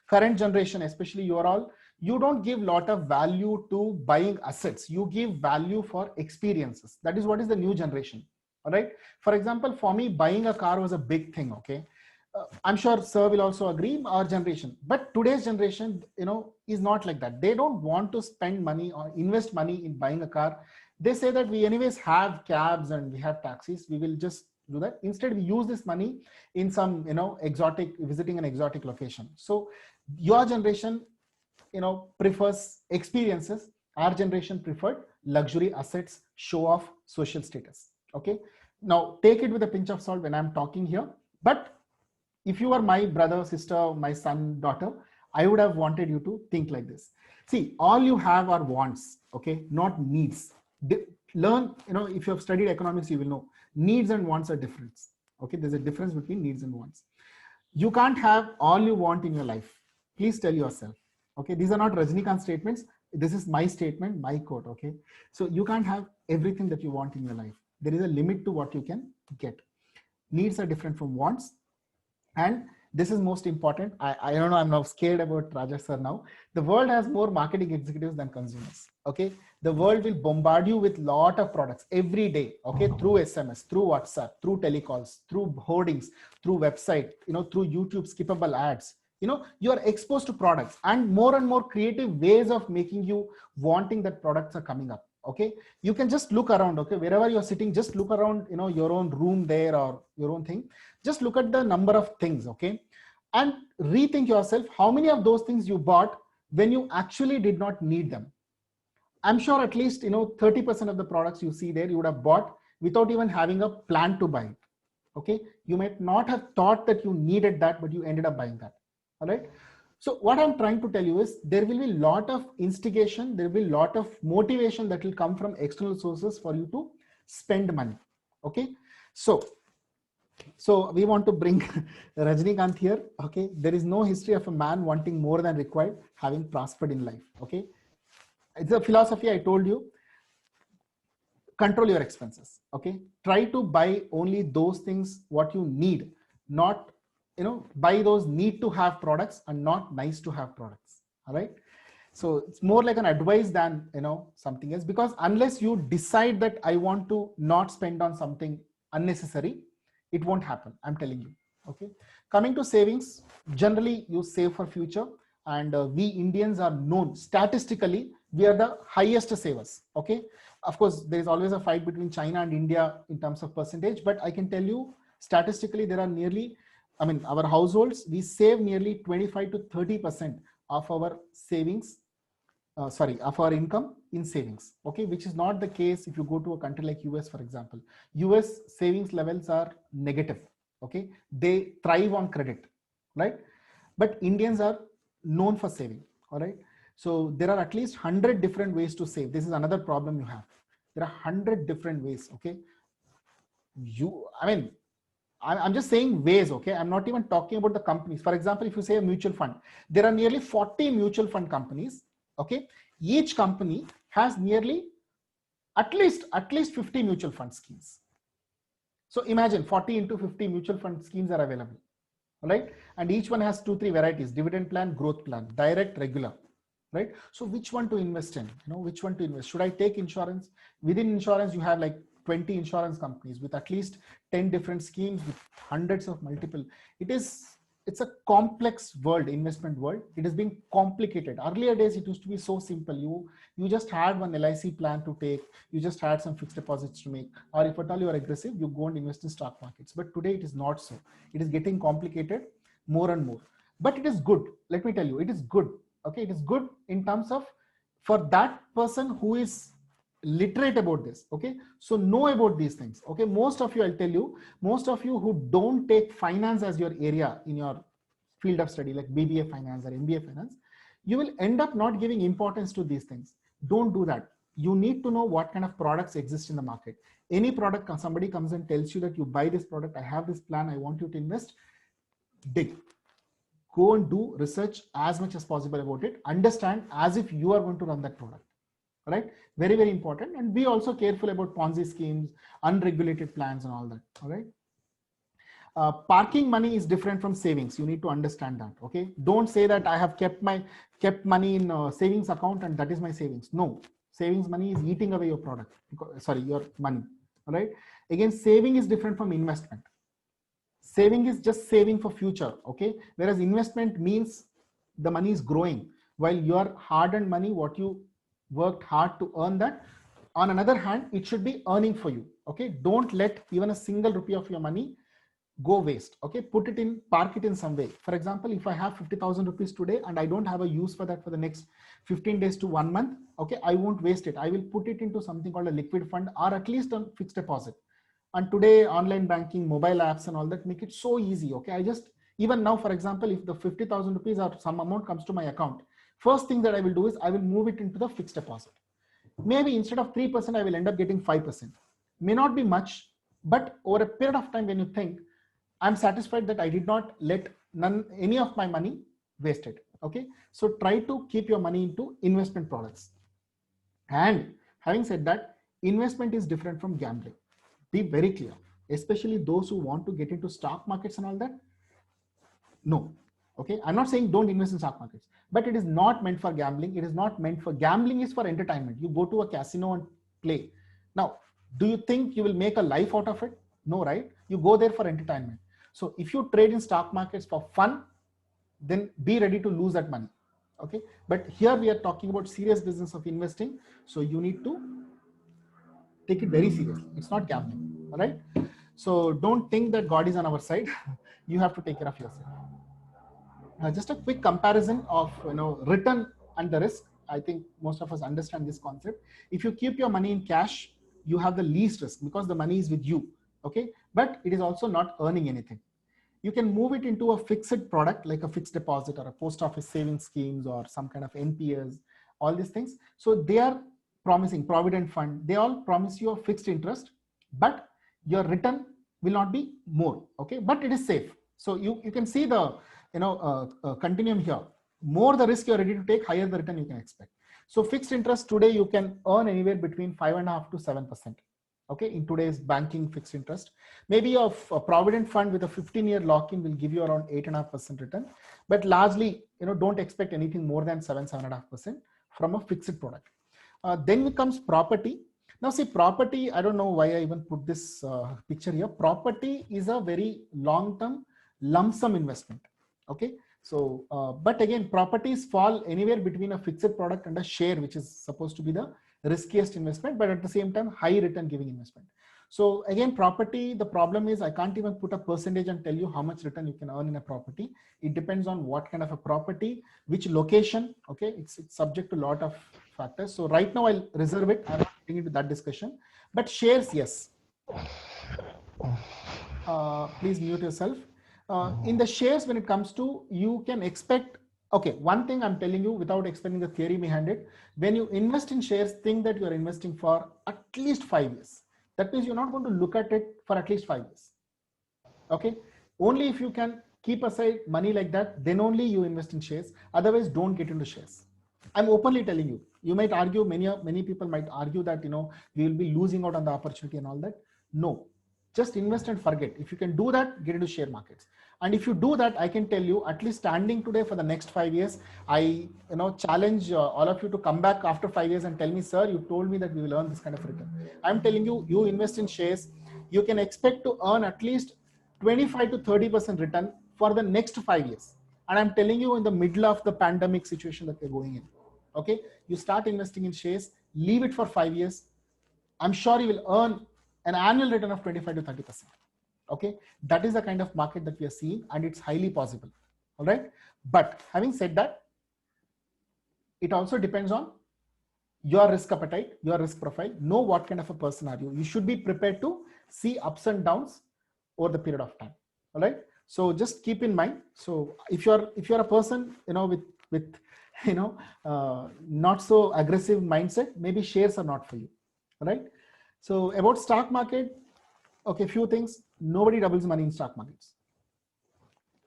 current generation, especially you don't give lot of value to buying assets. You give value for experiences. That is what is the new generation. All right. For example, for me, buying a car was a big thing. Okay. I'm sure sir will also agree, our generation, but today's generation, is not like that. They don't want to spend money or invest money in buying a car. They say that we anyways have cabs and we have taxis. We will just do that. Instead, we use this money in some, visiting an exotic location. So your generation, prefers experiences. Our generation preferred luxury assets, show off, social status. Okay, now take it with a pinch of salt when I'm talking here. But if you are my brother, sister, my son, daughter, I would have wanted you to think like this. See, all you have are wants, okay, not needs. Learn, if you have studied economics, you will know needs and wants are different. Okay, there's a difference between needs and wants. You can't have all you want in your life. Please tell yourself. Okay, these are not Rajnikant statements. This is my statement, my quote. Okay, so you can't have everything that you want in your life. There is a limit to what you can get. Needs are different from wants. And this is most important. I don't know, I'm now scared about Raja sir now. The world has more marketing executives than consumers. Okay, the world will bombard you with lot of products every day. Okay, through SMS, through WhatsApp, through telecalls, through hoardings, through website, through YouTube skippable ads. You are exposed to products, and more creative ways of making you wanting that products are coming up. Okay, you can just look around. Okay, wherever you're sitting, just look around, your own room there or your own thing. Just look at the number of things. Okay, and rethink yourself, how many of those things you bought when you actually did not need them. I'm sure at least 30% of the products you see there you would have bought without even having a plan to buy it. Okay, you might not have thought that you needed that, but you ended up buying that. All right. So what I'm trying to tell you is there will be a lot of instigation, there will be a lot of motivation that will come from external sources for you to spend money. Okay, so So we want to bring Rajnikant here. Okay, there is no history of a man wanting more than required, having prospered in life. Okay, it's a philosophy I told you. Control your expenses. Okay, try to buy only those things what you need, not buy those need to have products and not nice to have products. All right. So it's more like an advice than something else, because unless you decide that I want to not spend on something unnecessary, it won't happen. I'm telling you. Okay. Coming to savings, generally you save for future, and we Indians are known statistically, we are the highest savers. Okay. Of course, there is always a fight between China and India in terms of percentage, but I can tell you statistically there are nearly, our households, we save nearly 25 to 30% of our savings, of our income in savings. Okay, which is not the case if you go to a country like US, for example. US savings levels are negative. Okay, they thrive on credit, right? But Indians are known for saving. All right. So there are at least 100 different ways to save. This is another problem you have. There are 100 different ways. Okay. I'm just saying ways. Okay. I'm not even talking about the companies. For example, if you say a mutual fund, there are nearly 40 mutual fund companies. Okay. Each company has nearly at least 50 mutual fund schemes. So imagine 40 into 50 mutual fund schemes are available. Right. And each one has 2-3 varieties: dividend plan, growth plan, direct, regular. Right. So which one to invest in? Which one to invest? Should I take insurance? Within insurance, you have like 20 insurance companies with at least 10 different schemes with hundreds of multiple. It's a complex world, investment world. It is being complicated. Earlier days, it used to be so simple. You just had one LIC plan to take. You just had some fixed deposits to make. Or if at all you are aggressive, you go and invest in stock markets. But today it is not so. It is getting complicated more and more. But it is good. Let me tell you, it is good. Okay, it is good in terms of for that person who is literate about this. Okay, so know about these things. Okay, most of you, I'll tell you, most of you who don't take finance as your area in your field of study, like BBA finance or MBA finance, you will end up not giving importance to these things. Don't do that. You need to know what kind of products exist in the market. Any product, somebody comes and tells you that you buy this product, I have this plan, I want you to invest, dig. Go and do research as much as possible about it. Understand as if you are going to run that product. Right? Very, very important. And be also careful about Ponzi schemes, unregulated plans and all that. All right. Parking money is different from savings. You need to understand that. Okay. Don't say that I have kept money in savings account and that is my savings. No, savings money is eating away your product. Your money. All right. Again, saving is different from investment. Saving is just saving for future. Okay. Whereas investment means the money is growing while your hard-earned money, what you worked hard to earn that. On another hand, it should be earning for you. Okay. Don't let even a single rupee of your money go waste. Okay. Put it in, park it in some way. For example, if I have 50,000 rupees today and I don't have a use for that for the next 15 days to 1 month. Okay. I won't waste it. I will put it into something called a liquid fund or at least a fixed deposit. And today, online banking, mobile apps and all that make it so easy. Okay. Even now, for example, if the 50,000 rupees or some amount comes to my account, first thing that I will do is I will move it into the fixed deposit. Maybe instead of 3%, I will end up getting 5%. May not be much, but over a period of time, when you think, I'm satisfied that I did not let any of my money wasted. Okay. So try to keep your money into investment products. And having said that, investment is different from gambling. Be very clear, especially those who want to get into stock markets and all that. No. Okay. I'm not saying don't invest in stock markets, but it is not meant for gambling. It is not meant for gambling is for entertainment. You go to a casino and play. Now, do you think you will make a life out of it? No, right? You go there for entertainment. So if you trade in stock markets for fun, then be ready to lose that money. Okay. But here we are talking about serious business of investing. So you need to take it very seriously. It's not gambling. All right. So don't think that God is on our side. You have to take care of yourself. Just a quick comparison of return and the risk. I think most of us understand this concept. If you keep your money in cash, you have the least risk because the money is with you. Okay. But it is also not earning anything. You can move it into a fixed product like a fixed deposit or a post office savings schemes or some kind of NPS, all these things. So they are promising provident fund. They all promise you a fixed interest, but your return will not be more, okay, but it is safe. So you can see the continuum here. More the risk you're ready to take, higher the return you can expect. So fixed interest today you can earn anywhere between 5.5 to 7%. Okay, in today's banking fixed interest. Maybe a provident fund with a 15-year lock-in will give you around 8.5% return, but largely, don't expect anything more than 7.5% from a fixed product. Then comes property. Now see, property, I don't know why I even put this picture here. Property is a very long-term lump sum investment. Okay, so but again, properties fall anywhere between a fixed product and a share, which is supposed to be the riskiest investment, but at the same time high return giving investment. So again, property, the problem is I can't even put a percentage and tell you how much return you can earn in a property. It depends on what kind of a property, which location. Okay, it's subject to a lot of factors. So right now I'll reserve it. I'm not getting into that discussion. But shares, yes. Please mute yourself. In the shares, when it comes to, you can expect. Okay, one thing I'm telling you without explaining the theory behind it, when you invest in shares, think that you are investing for at least 5 years. That means you're not going to look at it for at least 5 years. Okay, only if you can keep aside money like that, then only you invest in shares. Otherwise, don't get into shares. I'm openly telling you. You might argue, many people might argue that, we will be losing out on the opportunity and all that. No, just invest and forget. If you can do that, get into share markets. And if you do that, I can tell you, at least standing today for the next 5 years, I challenge all of you to come back after 5 years and tell me, sir, you told me that we will earn this kind of return. I'm telling you, you invest in shares, you can expect to earn at least 25 to 30% return for the next 5 years. And I'm telling you, in the middle of the pandemic situation that we're going in. Okay, you start investing in shares, leave it for 5 years. I'm sure you will earn an annual return of 25 to 30%. Okay, that is the kind of market that we are seeing, and it's highly possible. All right, but having said that, it also depends on your risk appetite, your risk profile. Know what kind of a person are you. You should be prepared to see ups and downs over the period of time. All right, so just keep in mind. So if you're a person with not so aggressive mindset, maybe shares are not for you. All right, so about stock market, okay, few things. Nobody doubles money in stock markets.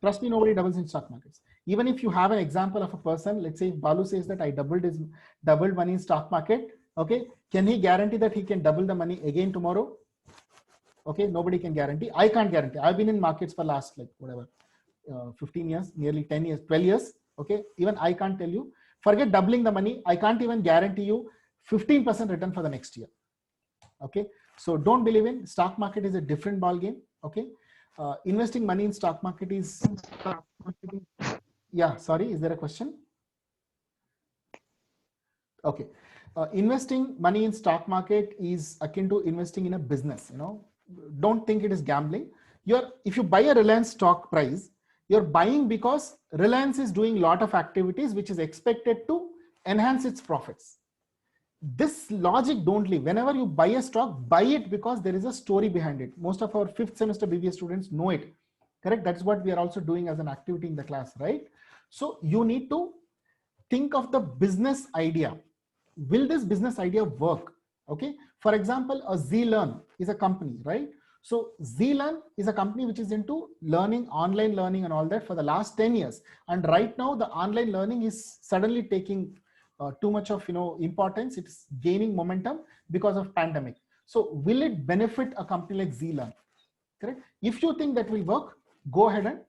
Trust me, nobody doubles in stock markets. Even if you have an example of a person, let's say if Balu says that I doubled money in stock market, okay, can he guarantee that he can double the money again tomorrow? Okay, nobody can guarantee. I can't guarantee. I've been in markets for last 15 years, nearly 10 years, 12 years. Okay, even I can't tell you. Forget doubling the money. I can't even guarantee you 15% return for the next year. Okay, so don't believe in stock market is a different ball game. Okay, investing money in stock market is. Yeah, sorry, is there a question? Okay, investing money in stock market is akin to investing in a business. Don't think it is gambling. If you buy a Reliance stock price, you're buying because Reliance is doing a lot of activities which is expected to enhance its profits. This logic don't leave. Whenever you buy a stock, buy it because there is a story behind it. Most of our 5th semester BBA students know it. Correct? That's what we are also doing as an activity in the class, right? So you need to think of the business idea. Will this business idea work? Okay. For example, a ZLearn is a company, right? So ZLearn is a company which is into learning, online learning and all that for the last 10 years. And right now the online learning is suddenly taking too much of importance. It's gaining momentum because of pandemic. So will it benefit a company like ZLearn? Correct. If you think that will work, go ahead and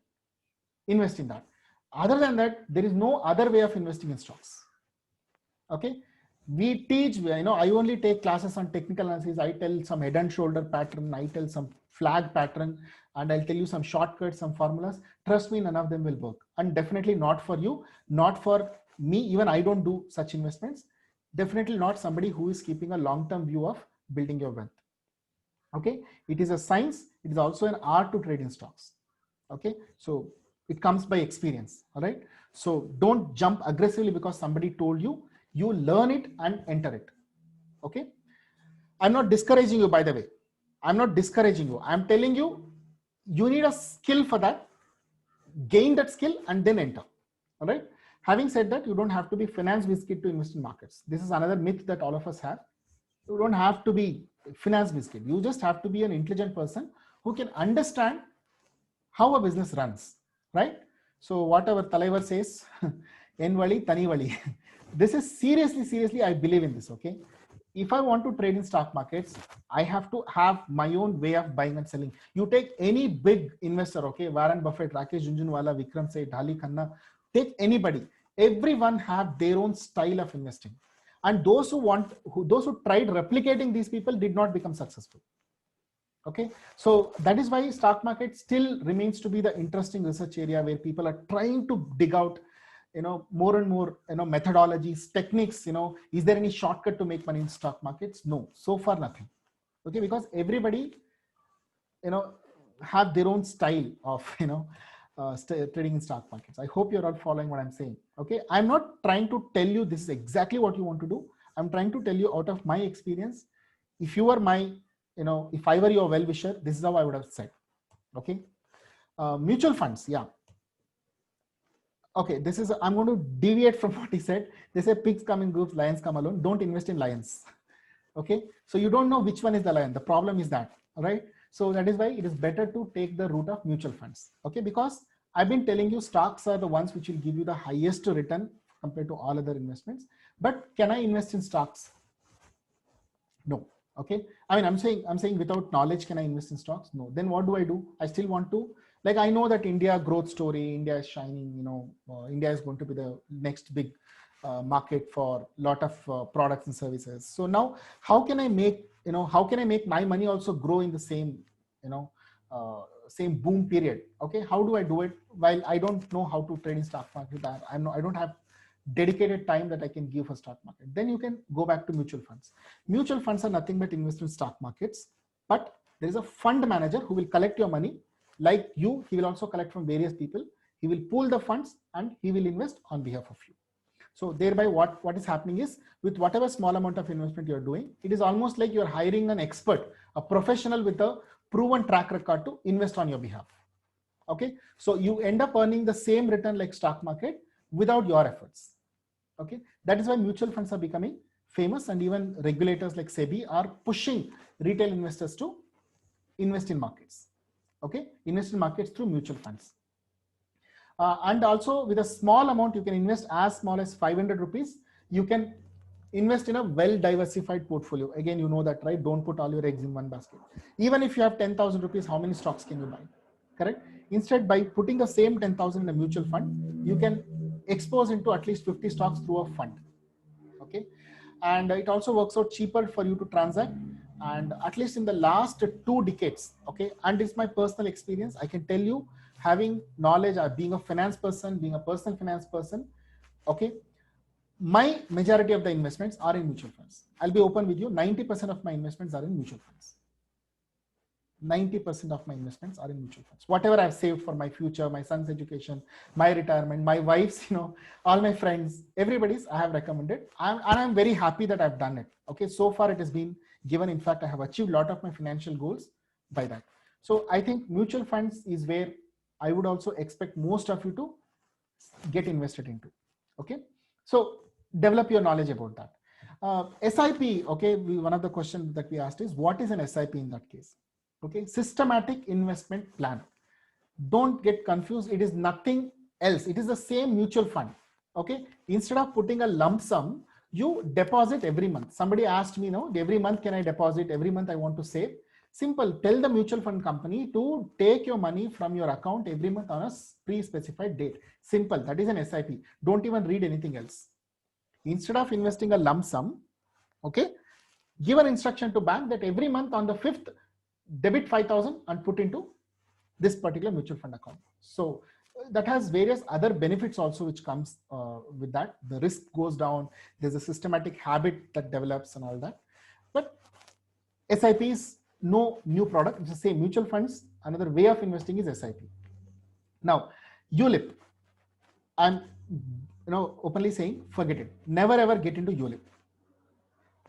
invest in that. Other than that, there is no other way of investing in stocks. Okay, we teach, I only take classes on technical analysis. I tell some head and shoulder pattern, I tell some flag pattern, and I'll tell you some shortcuts, some formulas. Trust me, none of them will work, and definitely not for you, not for me. Even I don't do such investments. Definitely not somebody who is keeping a long-term view of building your wealth. Okay, it is a science. It is also an art to trade in stocks. Okay, so it comes by experience. All right, so don't jump aggressively because somebody told you. You learn it and enter it. Okay, I'm not discouraging you, by the way. I'm not discouraging you. I'm telling you, you need a skill for that. Gain that skill and then enter. All right. Having said that, you don't have to be finance whiz kid to invest in markets. This is another myth that all of us have. You don't have to be finance whiz kid. You just have to be an intelligent person who can understand how a business runs, right? So whatever Talaivar says, en vali, tani vali. This is seriously, I believe in this, okay? If I want to trade in stock markets, I have to have my own way of buying and selling. You take any big investor, okay? Warren Buffett, Rakesh Jhunjhunwala, Vikram Seth, Dhali Khanna, take anybody. Everyone have their own style of investing. And those who tried replicating these people did not become successful. Okay, so that is why stock market still remains to be the interesting research area where people are trying to dig out, more and more, methodologies, techniques. Is there any shortcut to make money in stock markets? No, so far nothing. Okay, because everybody, have their own style of, trading in stock markets. I hope you're all following what I'm saying. Okay, I'm not trying to tell you this is exactly what you want to do. I'm trying to tell you out of my experience. If you were my if I were your well-wisher, this is how I would have said. Okay, mutual funds, yeah. Okay, I'm going to deviate from what he said. They say pigs come in groups, lions come alone. Don't invest in lions. Okay, so you don't know which one is the lion. The problem is that, all right? So that is why it is better to take the route of mutual funds. Okay, because I've been telling you stocks are the ones which will give you the highest return compared to all other investments. But can I invest in stocks? No. Okay, I mean, I'm saying without knowledge, can I invest in stocks? No. Then what do? I still want to, like, I know that India growth story, India is shining, India is going to be the next big market for a lot of products and services. So now how can I make, my money also grow in the same, same boom period? Okay, how do I do it? While I don't know how to trade in stock market, I don't have dedicated time that I can give for stock market. Then you can go back to mutual funds. Mutual funds are nothing but invest in stock markets, but there is a fund manager who will collect your money. Like you, he will also collect from various people. He will pool the funds and he will invest on behalf of you. So thereby what is happening is, with whatever small amount of investment you're doing, it is almost like you're hiring an expert, a professional with a proven track record to invest on your behalf. Okay, so you end up earning the same return like stock market without your efforts. Okay, that is why mutual funds are becoming famous, and even regulators like SEBI are pushing retail investors to invest in markets. Okay, invest in markets through mutual funds. And also with a small amount, you can invest as small as 500 rupees. You can invest in a well-diversified portfolio. Again, you know that, right? Don't put all your eggs in one basket. Even if you have 10,000 rupees, how many stocks can you buy? Correct? Instead, by putting the same 10,000 in a mutual fund, you can expose into at least 50 stocks through a fund. Okay, and it also works out cheaper for you to transact. And at least in the last 2 decades, okay, and it's my personal experience, I can tell you, having knowledge, being a finance person, being a personal finance person, okay, my majority of the investments are in mutual funds. I'll be open with you, 90% of my investments are in mutual funds. 90% of my investments are in mutual funds. Whatever I've saved for my future, my son's education, my retirement, my wife's, all my friends, everybody's, I have recommended. And I'm very happy that I've done it. Okay, so far it has been given. In fact, I have achieved a lot of my financial goals by that. So I think mutual funds is where I would also expect most of you to get invested into. Okay, so develop your knowledge about that. SIP, okay, one of the questions that we asked is, what is an SIP in that case? Okay, systematic investment plan. Don't get confused. It is nothing else. It is the same mutual fund. Okay, instead of putting a lump sum, you deposit every month. Somebody asked me, every month can I deposit? Every month I want to save. Simple. Tell the mutual fund company to take your money from your account every month on a pre-specified date. Simple. That is an SIP. Don't even read anything else. Instead of investing a lump sum, okay, give an instruction to bank that every month on the 5th, debit 5,000 and put into this particular mutual fund account. So that has various other benefits also which comes with that. The risk goes down. There's a systematic habit that develops and all that. But SIP is no new product. It's the same. Mutual funds, another way of investing is SIP. Now, ULIP, I'm openly saying, forget it. Never ever get into ULIP.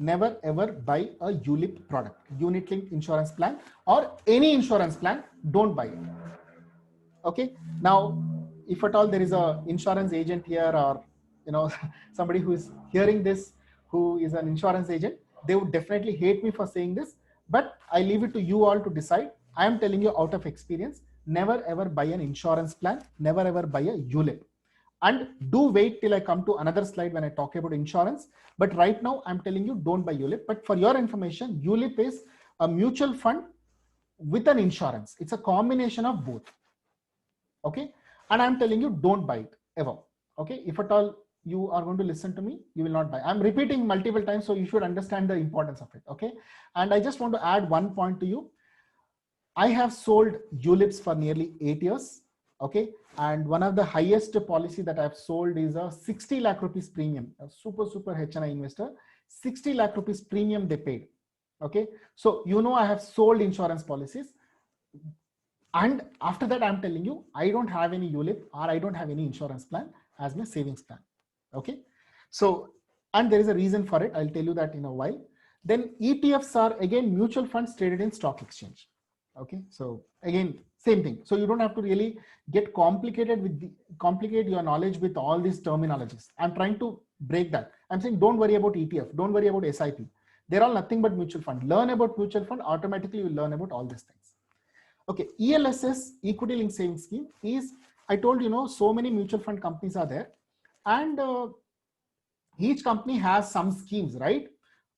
Never ever buy a ULIP product, unit linked insurance plan, or any insurance plan. Don't buy it. Okay, now if at all there is a insurance agent here, or somebody who is hearing this who is an insurance agent, they would definitely hate me for saying this, but I leave it to you all to decide. I am telling you out of experience, never ever buy an insurance plan, never ever buy a ULIP. And do wait till I come to another slide when I talk about insurance. But right now I'm telling you, don't buy ULIP. But for your information, ULIP is a mutual fund with an insurance. It's a combination of both. Okay. And I'm telling you, don't buy it ever. Okay. If at all you are going to listen to me, you will not buy. I'm repeating multiple times, so you should understand the importance of it. Okay. And I just want to add one point to you. I have sold ULIPs for nearly 8 years. Okay. And one of the highest policy that I've sold is a 60 lakh rupees premium, a super HNI investor, 60 lakh rupees premium they paid. Okay. So, you know, I have sold insurance policies. And after that, I'm telling you, I don't have any ULIP or I don't have any insurance plan as my savings plan. Okay. So, and there is a reason for it. I'll tell you that in a while. Then ETFs are again mutual funds traded in stock exchange. Okay. So again, same thing. So you don't have to really get complicated with complicate your knowledge with all these terminologies. I'm trying to break that. I'm saying, don't worry about ETF. Don't worry about SIP. They're all nothing but mutual fund. Learn about mutual fund. Automatically you learn about all these things. Okay. ELSS, equity linked savings scheme, is, I told you, so many mutual fund companies are there, and each company has some schemes, right?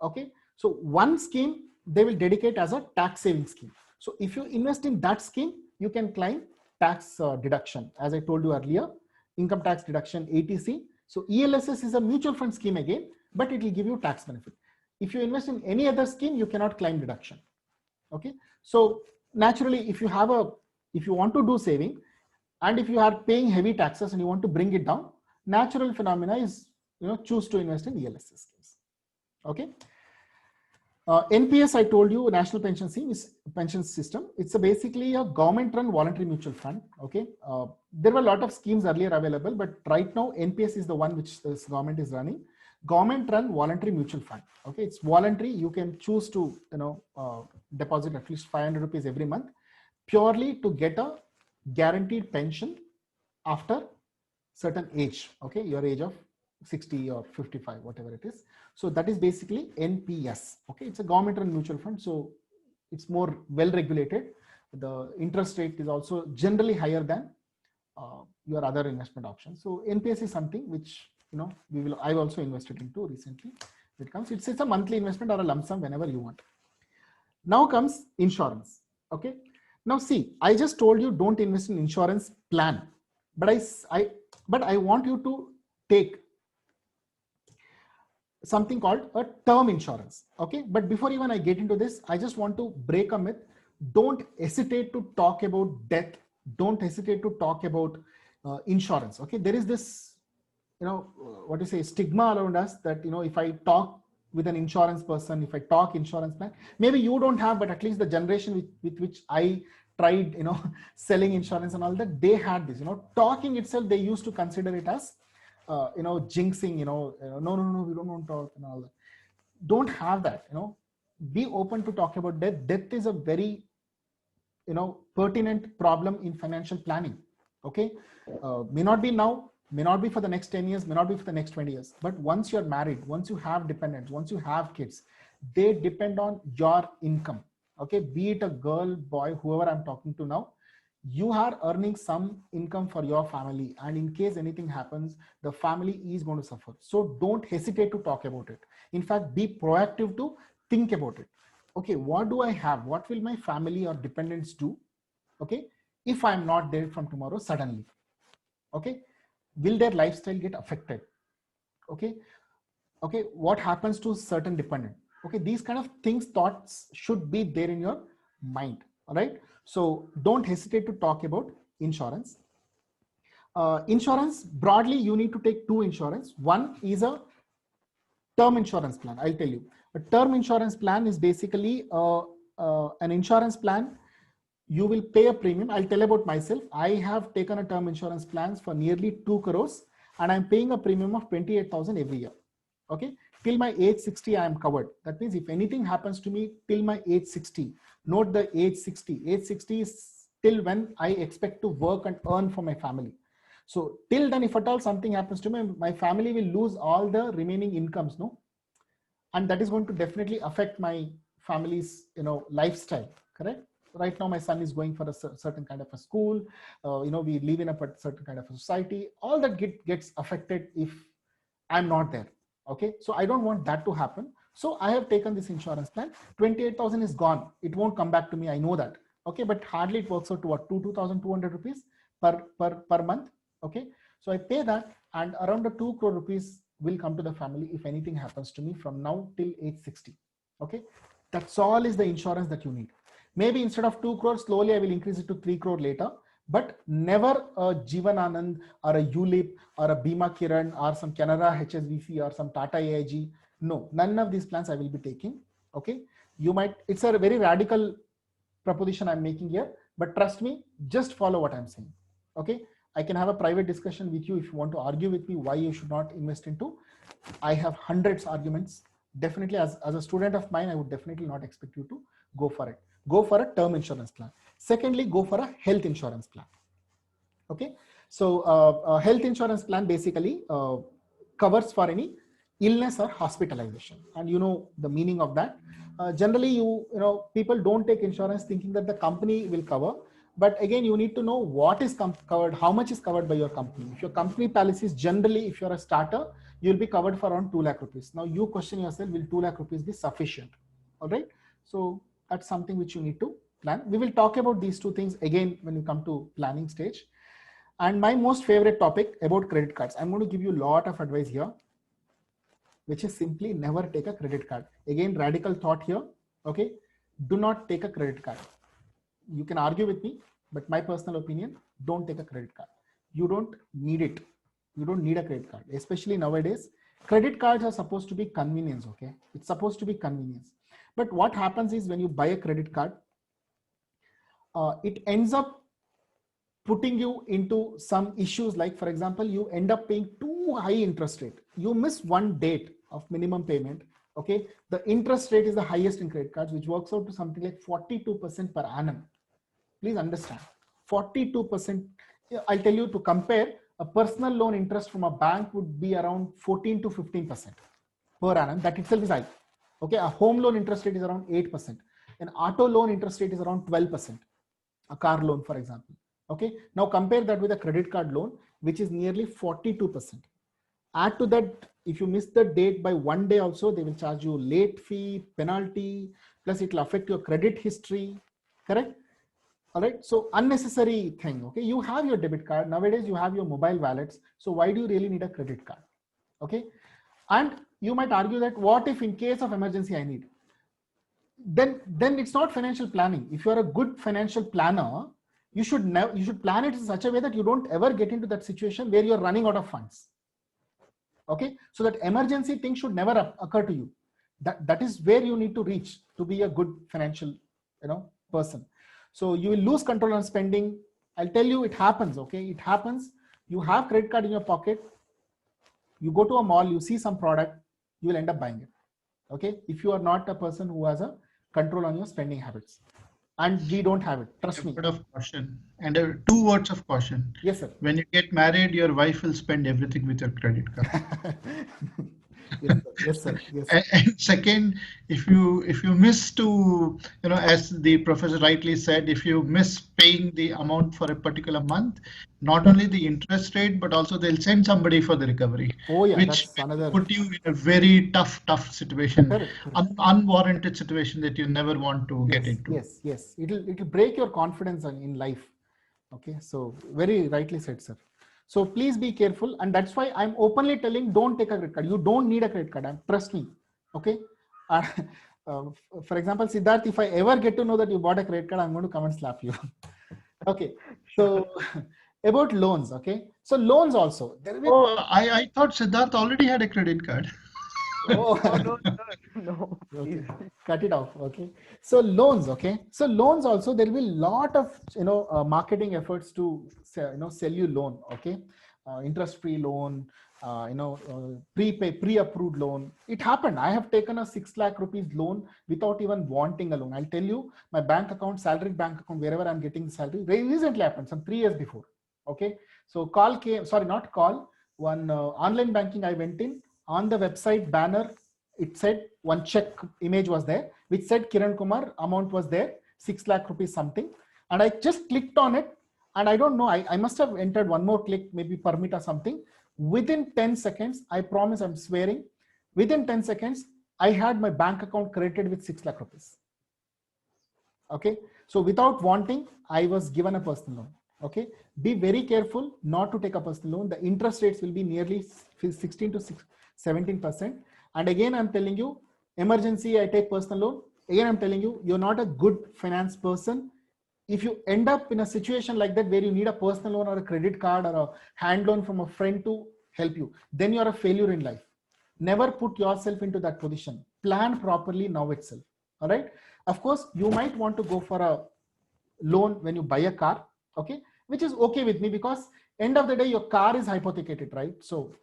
Okay. So one scheme they will dedicate as a tax saving scheme. So if you invest in that scheme, you can claim tax deduction. As I told you earlier, income tax deduction, ATC. So ELSS is a mutual fund scheme again, but it will give you tax benefit. If you invest in any other scheme, you cannot claim deduction. Okay. So naturally, if you want to do saving, and if you are paying heavy taxes and you want to bring it down, natural phenomena is, choose to invest in ELSS schemes. Okay. NPS, I told you, National Pension System. It's basically a government-run voluntary mutual fund. Okay, there were a lot of schemes earlier available, but right now NPS is the one which this government is running. Government-run voluntary mutual fund. Okay, it's voluntary. You can choose to deposit at least 500 rupees every month, purely to get a guaranteed pension after certain age. Okay, your age of 60 or 55, whatever it is. So that is basically NPS. Okay, it's a government-run mutual fund, so it's more well regulated. The interest rate is also generally higher than your other investment options. So NPS is something which I've also invested into recently. It's a monthly investment or a lump sum whenever you want. Now comes insurance. Okay. Now see, I just told you don't invest in insurance plan, but I want you to take something called a term insurance. Okay. But before even I get into this, I just want to break a myth. Don't hesitate to talk about death. Don't hesitate to talk about insurance. Okay. There is this, stigma around us that, if I talk with an insurance person, if I talk insurance plan, maybe you don't have, but at least the generation with which I tried, selling insurance and all that, they had this, talking itself, they used to consider it as, jinxing, no, we don't want to talk and all that. Don't have that, be open to talk about death. Death is a very, pertinent problem in financial planning. Okay. May not be now, may not be for the next 10 years, may not be for the next 20 years. But once you're married, once you have dependents, once you have kids, they depend on your income. Okay. Be it a girl, boy, whoever I'm talking to now, you are earning some income for your family. And in case anything happens, the family is going to suffer. So don't hesitate to talk about it. In fact, be proactive to think about it. Okay. What do I have? What will my family or dependents do? Okay. If I'm not there from tomorrow, suddenly, okay. Will their lifestyle get affected? Okay. Okay. What happens to certain dependent? Okay. These kind of thoughts should be there in your mind. All right. So don't hesitate to talk about insurance. Insurance, broadly, you need to take two insurance. One is a term insurance plan. I'll tell you. A term insurance plan is basically an insurance plan. You will pay a premium. I'll tell about myself. I have taken a term insurance plans for nearly 2 crores and I'm paying a premium of 28,000 every year. Okay. Till my age 60, I am covered. That means if anything happens to me till my age 60, note the age 60. Age 60 is till when I expect to work and earn for my family. So till then, if at all something happens to me, my family will lose all the remaining incomes, no? And that is going to definitely affect my family's, lifestyle, correct? right now my son is going for a certain kind of a school, we live in a certain kind of a society, all that gets affected if I'm not there. Okay, so I don't want that to happen. So I have taken this insurance plan. 28,000 is gone. It won't come back to me. I know that. Okay, but hardly it works out to what, 2,200 rupees per month. Okay, so I pay that, and around the 2 crore rupees will come to the family if anything happens to me from now till age 60. Okay, that's all is the insurance that you need. Maybe instead of 2 crore, slowly I will increase it to 3 crore later, but never a Jeevan Anand or a ULIP or a Bima Kiran or some Canara HSBC or some Tata AIG. No, none of these plans I will be taking. Okay, you might, it's a very radical proposition I'm making here, but trust me, just follow what I'm saying. Okay, I can have a private discussion with you if you want to argue with me why you should not invest into. I have hundreds arguments. Definitely, as a student of mine, I would definitely not expect you to go for it. Go for a term insurance plan. Secondly, go for a health insurance plan. Okay, so a health insurance plan basically covers for any illness or hospitalization, and you know the meaning of that. Generally, you know people don't take insurance thinking that the company will cover, but again you need to know what is covered, how much is covered by your company. If your company policies, generally if you're a starter, you'll be covered for around 2 lakh rupees. Now you question yourself, will 2 lakh rupees be sufficient? All right, so that's something which you need to plan. We will talk about these two things again when we come to planning stage. And my most favorite topic about credit cards, I'm going to give you a lot of advice here, which is simply never take a credit card. Again, radical thought here. Okay, do not take a credit card. You can argue with me, but my personal opinion, don't take a credit card. You don't need it. You don't need a credit card, especially nowadays. Credit cards are supposed to be convenience. Okay, it's supposed to be convenience. But what happens is when you buy a credit card, it ends up putting you into some issues. Like for example, you end up paying too high interest rate. You miss one date of minimum payment. Okay, the interest rate is the highest in credit cards, which works out to something like 42% per annum. Please understand, 42%. I'll tell you, to compare, a personal loan interest from a bank would be around 14 to 15% per annum. That itself is high. Okay, a home loan interest rate is around 8%. An auto loan interest rate is around 12%. A car loan, for example. Okay, now compare that with a credit card loan, which is nearly 42%. Add to that, if you miss the date by 1 day also, they will charge you late fee, penalty, plus it will affect your credit history, correct? All right, so unnecessary thing. Okay, you have your debit card. Nowadays, you have your mobile wallets. So why do you really need a credit card? Okay, and you might argue that what if in case of emergency I need? Then it's not financial planning. If you are a good financial planner, you should plan it in such a way that you don't ever get into that situation where you're running out of funds. Okay, so that emergency thing should never occur to you. That is where you need to reach to be a good financial, person. So you will lose control on spending. I'll tell you, it happens. Okay, it happens. You have credit card in your pocket. You go to a mall, you see some product, you will end up buying it. Okay, if you are not a person who has a control on your spending habits, and we don't have it. Trust me. A bit of caution and 2 words of caution. Yes, sir. When you get married, your wife will spend everything with your credit card. Yes, sir. Yes, sir. And second, if you miss to, as the professor rightly said, if you miss paying the amount for a particular month, not only the interest rate, but also they'll send somebody for the recovery. Oh yeah, which that's another. Put you in a very tough situation, correct. Unwarranted situation that you never want to get into. Yes. It'll break your confidence in life. Okay, so very rightly said, sir. So please be careful, and that's why I'm openly telling, don't take a credit card. You don't need a credit card. Trust me. Okay. For example, Siddharth, if I ever get to know that you bought a credit card, I'm going to come and slap you. Okay. So about loans. Okay. So loans also. I thought Siddharth already had a credit card. Oh, no. Okay. Cut it off. Okay. So loans. Okay. So loans also, there will be a lot of marketing efforts to sell you loan. Okay. Interest-free loan. Pre-approved loan. It happened. I have taken a 6 lakh rupees loan without even wanting a loan. I'll tell you, my bank account, salary bank account, wherever I'm getting the salary, recently happened, some 3 years before. Okay. So one online banking I went in. On the website banner, it said one check image was there, which said Kiran Kumar, amount was there, 6 lakh rupees something, and I just clicked on it, and I don't know, I must have entered one more click, maybe permit or something. Within 10 seconds, I promise, I'm swearing, within 10 seconds, I had my bank account credited with 6 lakh rupees. Okay, so without wanting, I was given a personal loan. Okay, be very careful not to take a personal loan. The interest rates will be nearly 16 to 17%. And again, I'm telling you, emergency, I take personal loan. Again, I'm telling you, you're not a good finance person. If you end up in a situation like that where you need a personal loan or a credit card or a hand loan from a friend to help you, then you're a failure in life. Never put yourself into that position. Plan properly now itself. All right. Of course, you might want to go for a loan when you buy a car, okay, which is okay with me, because end of the day, your car is hypothecated, right? So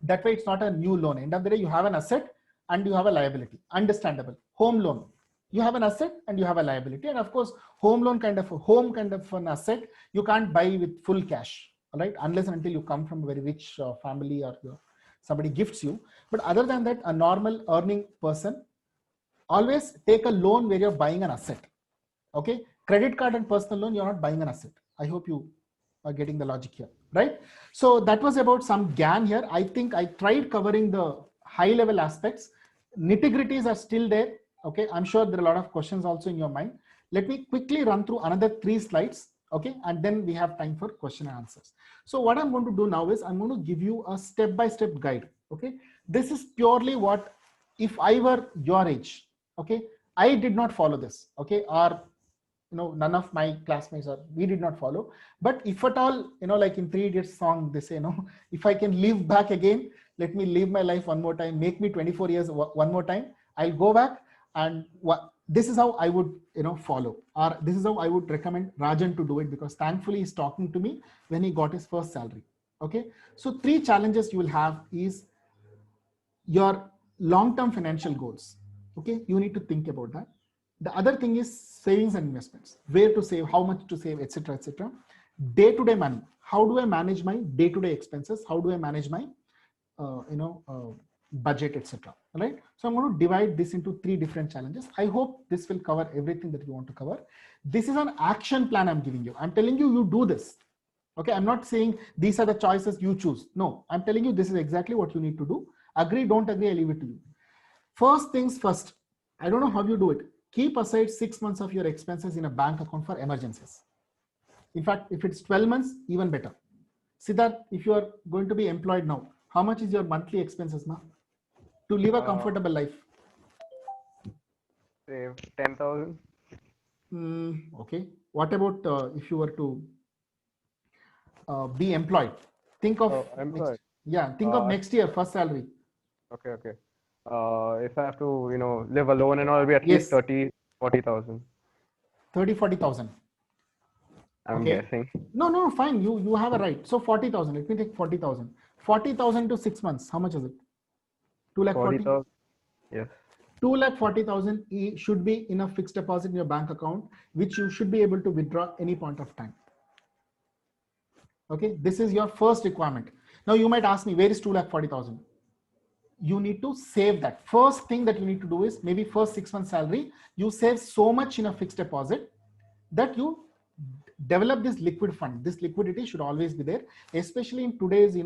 that way it's not a new loan. End of the day, you have an asset and you have a liability. Understandable. Home loan, you have an asset and you have a liability. And of course, home loan kind of an asset, you can't buy with full cash, right? Unless and until you come from a very rich family or somebody gifts you. But other than that, a normal earning person, always take a loan where you're buying an asset. Okay, credit card and personal loan, you're not buying an asset. I hope you are getting the logic here, right? So that was about some GAN here. I think I tried covering the high level aspects. Nitty-gritties are still there. Okay, I'm sure there are a lot of questions also in your mind. Let me quickly run through another 3 slides. Okay, and then we have time for question and answers. So what I'm going to do now is I'm going to give you a step-by-step guide. Okay, this is purely what, if I were your age, okay, I did not follow this. Okay, or none of my classmates, or we did not follow. But if at all, like in 3 Idiots song, they say, if I can live back again, let me live my life one more time, make me 24 years one more time, I'll go back. And this is how I would, follow, or this is how I would recommend Rajan to do it, because thankfully he's talking to me when he got his first salary. Okay, so 3 challenges you will have is your long-term financial goals. Okay, you need to think about that. The other thing is savings and investments, where to save, how much to save, etc., etc. Day-to-day money. How do I manage my day-to-day expenses? How do I manage my, budget, etc. Right? So I'm going to divide this into 3 different challenges. I hope this will cover everything that you want to cover. This is an action plan I'm giving you. I'm telling you, you do this. Okay, I'm not saying these are the choices you choose. No, I'm telling you this is exactly what you need to do. Agree, don't agree, I leave it to you. First things first. I don't know how you do it. Keep aside 6 months of your expenses in a bank account for emergencies. In fact, if it's 12 months, even better. Siddharth, if you are going to be employed now, how much is your monthly expenses now to live a comfortable life? Say 10,000. Okay. What about if you were to be employed? Think of employed. think of next year first salary. Okay. If I have to, live alone and all, it'll be at least 30-40,000. 30-40,000. I'm guessing. No, fine. You have a right. So 40,000. Let me take 40,000. 40,000 to 6 months. How much is it? 2,40,000. Yes. 2,40,000 should be in a fixed deposit in your bank account, which you should be able to withdraw any point of time. Okay, this is your first requirement. Now you might ask me, where is 2,40,000? You need to save that. First thing that you need to do is maybe first 6 months salary, you save so much in a fixed deposit that you develop this liquid fund. This liquidity should always be there, especially in today's,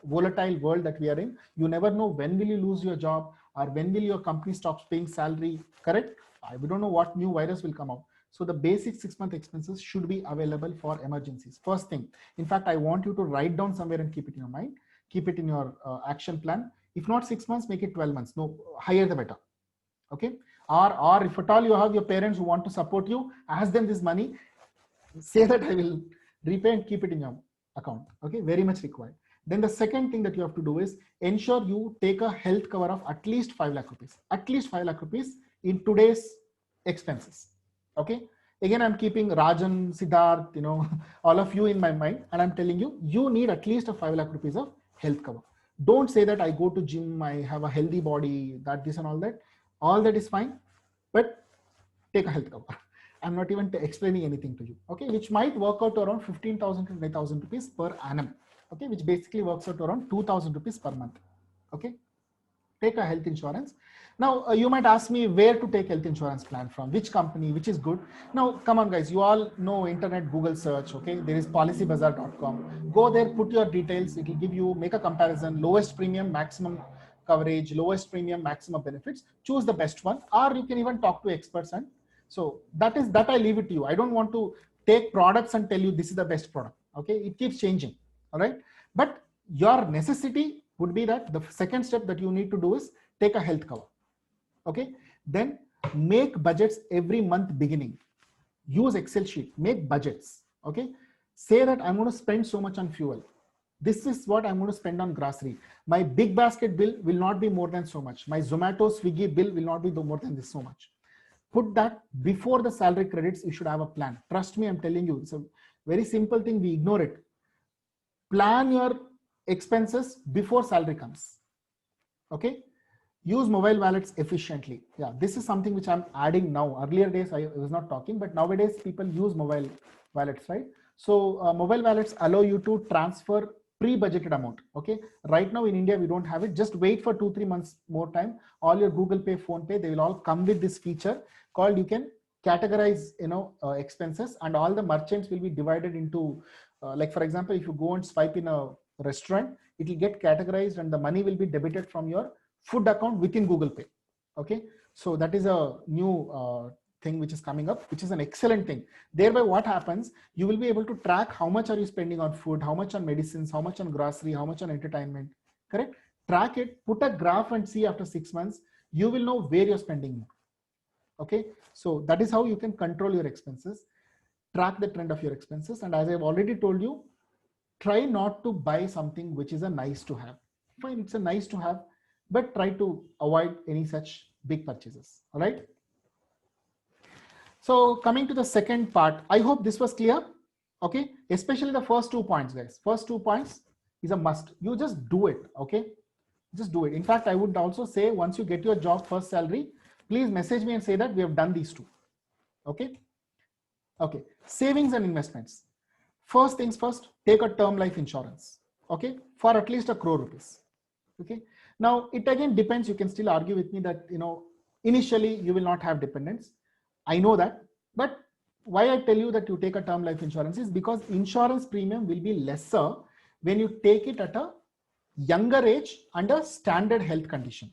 volatile world that we are in. You never know when will you lose your job, or when will your company stop paying salary, correct? We don't know what new virus will come out. So the basic 6 month expenses should be available for emergencies. First thing. In fact, I want you to write down somewhere and keep it in your mind, keep it in your action plan. If not 6 months, make it 12 months. No, higher the better. Okay. Or if at all you have your parents who want to support you, ask them this money, say that I will repay and keep it in your account. Okay. Very much required. Then the second thing that you have to do is ensure you take a health cover of at least 5 lakh rupees, at least 5 lakh rupees in today's expenses. Okay. Again, I'm keeping Rajan, Siddharth, all of you in my mind, and I'm telling you, you need at least a 5 lakh rupees of health cover. Don't say that I go to gym, I have a healthy body, that, this and all that. All that is fine, but take a health cover. I'm not even explaining anything to you. Okay. Which might work out to around 15,000 to 20,000 rupees per annum. Okay. Which basically works out to around 2,000 rupees per month. Okay. take a health insurance. Now, you might ask me where to take health insurance plan from, which company, which is good. Now, come on guys, you all know internet, Google search, okay? There is policybazaar.com. Go there, put your details. It will give you, make a comparison, lowest premium, maximum coverage, lowest premium, maximum benefits. Choose the best one, or you can even talk to experts. And so that I leave it to you. I don't want to take products and tell you this is the best product, okay? It keeps changing, all right? But your necessity would be that the second step that you need to do is take a health cover. Okay, then make budgets every month beginning. Use Excel sheet, make budgets. Okay, say that I'm going to spend so much on fuel. This is what I'm going to spend on grocery. My big basket bill will not be more than so much. My Zomato, Swiggy bill will not be more than this so much. Put that before the salary credits. You should have a plan. Trust me, I'm telling you, it's a very simple thing. We ignore it. Plan your expenses before salary comes. Okay. Use mobile wallets efficiently. Yeah, this is something which I'm adding now. Earlier days I was not talking, but nowadays people use mobile wallets, right? So mobile wallets allow you to transfer pre-budgeted amount. Okay, right now in India we don't have it. Just wait for 2-3 months more time. All your Google Pay, Phone Pay, they will all come with this feature called you can categorize, expenses, and all the merchants will be divided into like for example, if you go and swipe in a restaurant, it will get categorized and the money will be debited from your food account within Google Pay. Okay, so that is a new thing which is coming up, which is an excellent thing. Thereby what happens, you will be able to track how much are you spending on food, how much on medicines, how much on grocery, how much on entertainment. Correct? Track it, put a graph and see after 6 months, you will know where you're spending more. Okay, so that is how you can control your expenses, track the trend of your expenses. And as I've already told you, try not to buy something which is a nice to have. Fine, it's a nice to have, but try to avoid any such big purchases. All right. So coming to the second part, I hope this was clear. Okay, especially the first 2 points, guys. First 2 points is a must. You just do it. Okay, just do it. In fact, I would also say once you get your job first salary, please message me and say that we have done these 2. Okay. Okay. Savings and investments. First things first, take a term life insurance. Okay, for at least 1 crore rupees. Okay. Now, it again depends. You can still argue with me that, initially you will not have dependents. I know that. But why I tell you that you take a term life insurance is because insurance premium will be lesser when you take it at a younger age under standard health condition.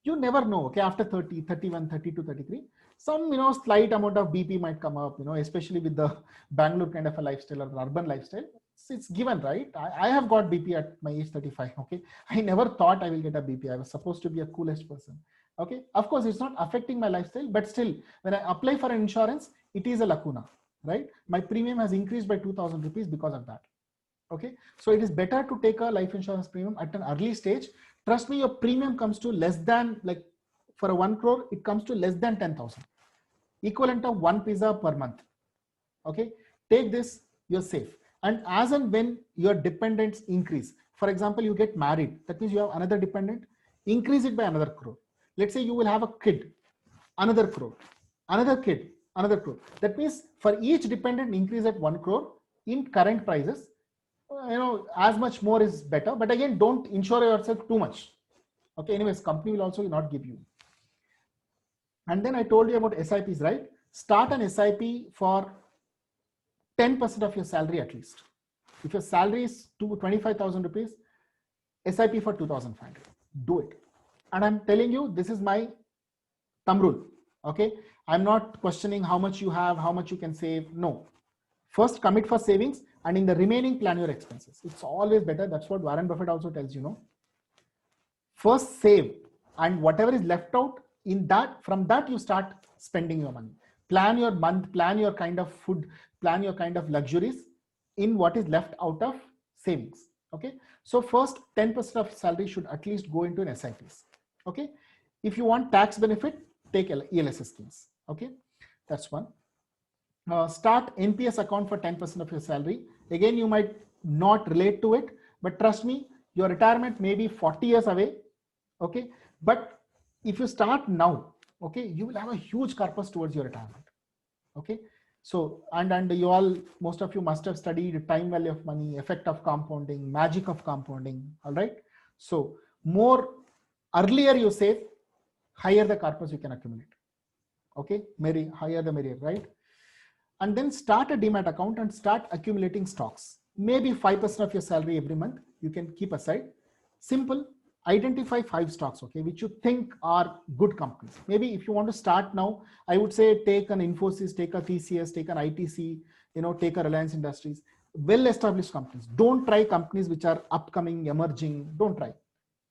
You never know. Okay, after 30, 31, 32, 33, some, slight amount of BP might come up, especially with the Bangalore kind of a lifestyle or an urban lifestyle. It's given, right? I have got BP at my age 35. Okay, I never thought I will get a BP. I was supposed to be a coolest person. Okay, of course it's not affecting my lifestyle, but still when I apply for an insurance, it is a lacuna, right? My premium has increased by 2,000 rupees because of that. Okay, so it is better to take a life insurance premium at an early stage. Trust me, your premium comes to less than, like for a 1 crore, it comes to less than 10,000, equivalent of 1 pizza per month. Okay, take this, you're safe. And as and when your dependents increase, for example, you get married, that means you have another dependent, increase it by another crore. Let's say you will have a kid, another crore, another kid, another crore. That means for each dependent increase at 1 crore in current prices, as much more is better. But again, don't insure yourself too much. Okay, anyways, company will also not give you. And then I told you about SIPs, right? Start an SIP for 10% of your salary at least. If your salary is 25,000 rupees, SIP for 2,500. Do it. And I'm telling you, this is my thumb rule. Okay, I'm not questioning how much you have, how much you can save. No. First, commit for savings, and in the remaining, plan your expenses. It's always better. That's what Warren Buffett also tells you. First, save, and whatever is left out in that, from that you start spending your money. Plan your month, plan your kind of food, plan your kind of luxuries in what is left out of savings. Okay, so first 10% of salary should at least go into an SIPs. Okay, if you want tax benefit, take ELSS schemes. Okay, that's one. Start NPS account for 10% of your salary. Again, you might not relate to it, but trust me, your retirement may be 40 years away. Okay, but if you start now, okay, you will have a huge corpus towards your retirement. Okay, so and you all, most of you must have studied time value of money, effect of compounding, magic of compounding. All right, so more Earlier you save, higher the corpus you can accumulate. Okay, higher the merrier, right? And then start a demat account and start accumulating stocks. Maybe 5% of your salary every month you can keep aside. Simple. Identify 5 stocks, okay, which you think are good companies. Maybe if you want to start now, I would say take an Infosys, take a TCS, take an ITC, take a Reliance Industries, well-established companies. Don't try companies which are upcoming, emerging. Don't try.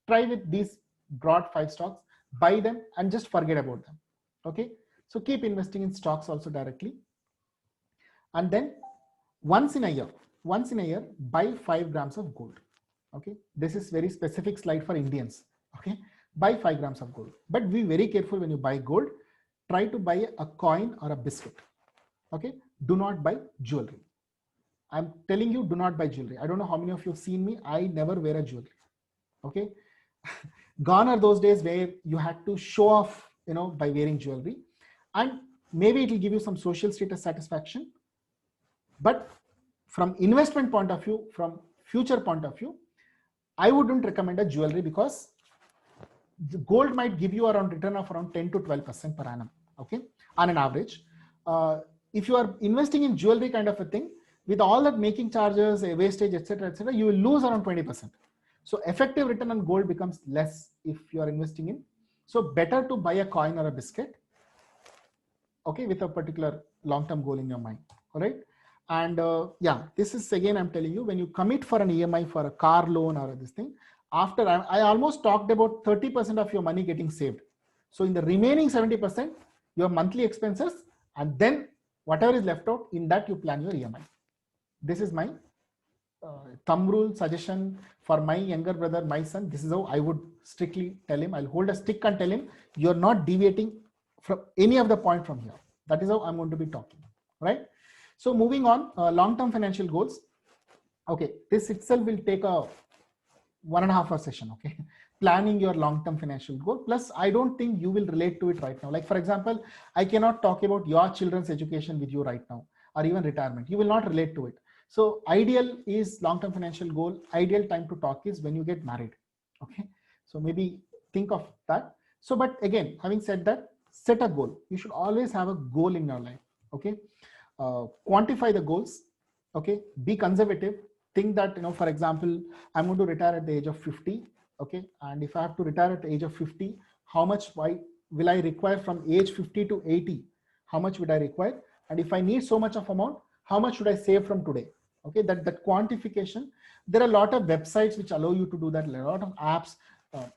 Try with these broad 5 stocks, buy them and just forget about them. Okay. So keep investing in stocks also directly. And then once in a year, buy 5 grams of gold. Okay, this is very specific slide for Indians. Okay, buy 5 grams of gold, but be very careful when you buy gold. Try to buy a coin or a biscuit. Okay, do not buy jewelry. I'm telling you, do not buy jewelry. I don't know how many of you have seen me. I never wear a jewelry. Okay, gone are those days where you had to show off, by wearing jewelry, and maybe it will give you some social status satisfaction. But from investment point of view, from future point of view, I wouldn't recommend a jewelry because the gold might give you around return of around 10 to 12% per annum. Okay, on an average. If you are investing in jewelry kind of a thing, with all that making charges, wastage, etc., you will lose around 20%. So effective return on gold becomes less if you are investing in. So better to buy a coin or a biscuit. Okay, with a particular long-term goal in your mind. All right. And yeah, this is again, I'm telling you, when you commit for an EMI for a car loan or this thing, after I almost talked about 30% of your money getting saved. So in the remaining 70%, your monthly expenses, and then whatever is left out, in that you plan your EMI. This is my thumb rule suggestion for my younger brother, my son. This is how I would strictly tell him. I'll hold a stick and tell him, you're not deviating from any of the point from here. That is how I'm going to be talking, right? So moving on, long-term financial goals. Okay, this itself will take a 1.5 hour session. Okay, planning your long-term financial goal. Plus, I don't think you will relate to it right now. Like for example, I cannot talk about your children's education with you right now, or even retirement. You will not relate to it. So ideal is long-term financial goal. Ideal time to talk is when you get married. Okay, so maybe think of that. So, but again, having said that, set a goal. You should always have a goal in your life. Okay. Quantify the goals. Okay, be conservative. Think that, for example, I'm going to retire at the age of 50. Okay, and if I have to retire at the age of 50, how much will I require from age 50 to 80? How much would I require? And if I need so much of amount, how much should I save from today? Okay, that quantification. There are a lot of websites which allow you to do that. A lot of apps.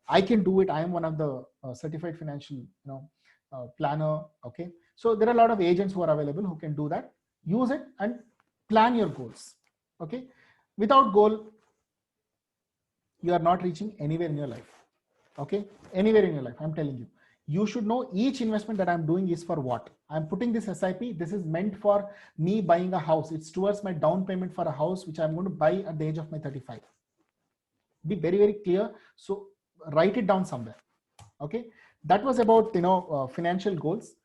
I can do it. I am one of the certified financial, planner. Okay, so there are a lot of agents who are available who can do that. Use it and plan your goals. Okay, without goal, you are not reaching anywhere in your life. Okay, anywhere in your life. I'm telling you, you should know each investment that I'm doing is for what. I'm putting this SIP. This is meant for me buying a house. It's towards my down payment for a house which I'm going to buy at the age of my 35. Be very, very clear. So write it down somewhere. Okay, that was about financial goals.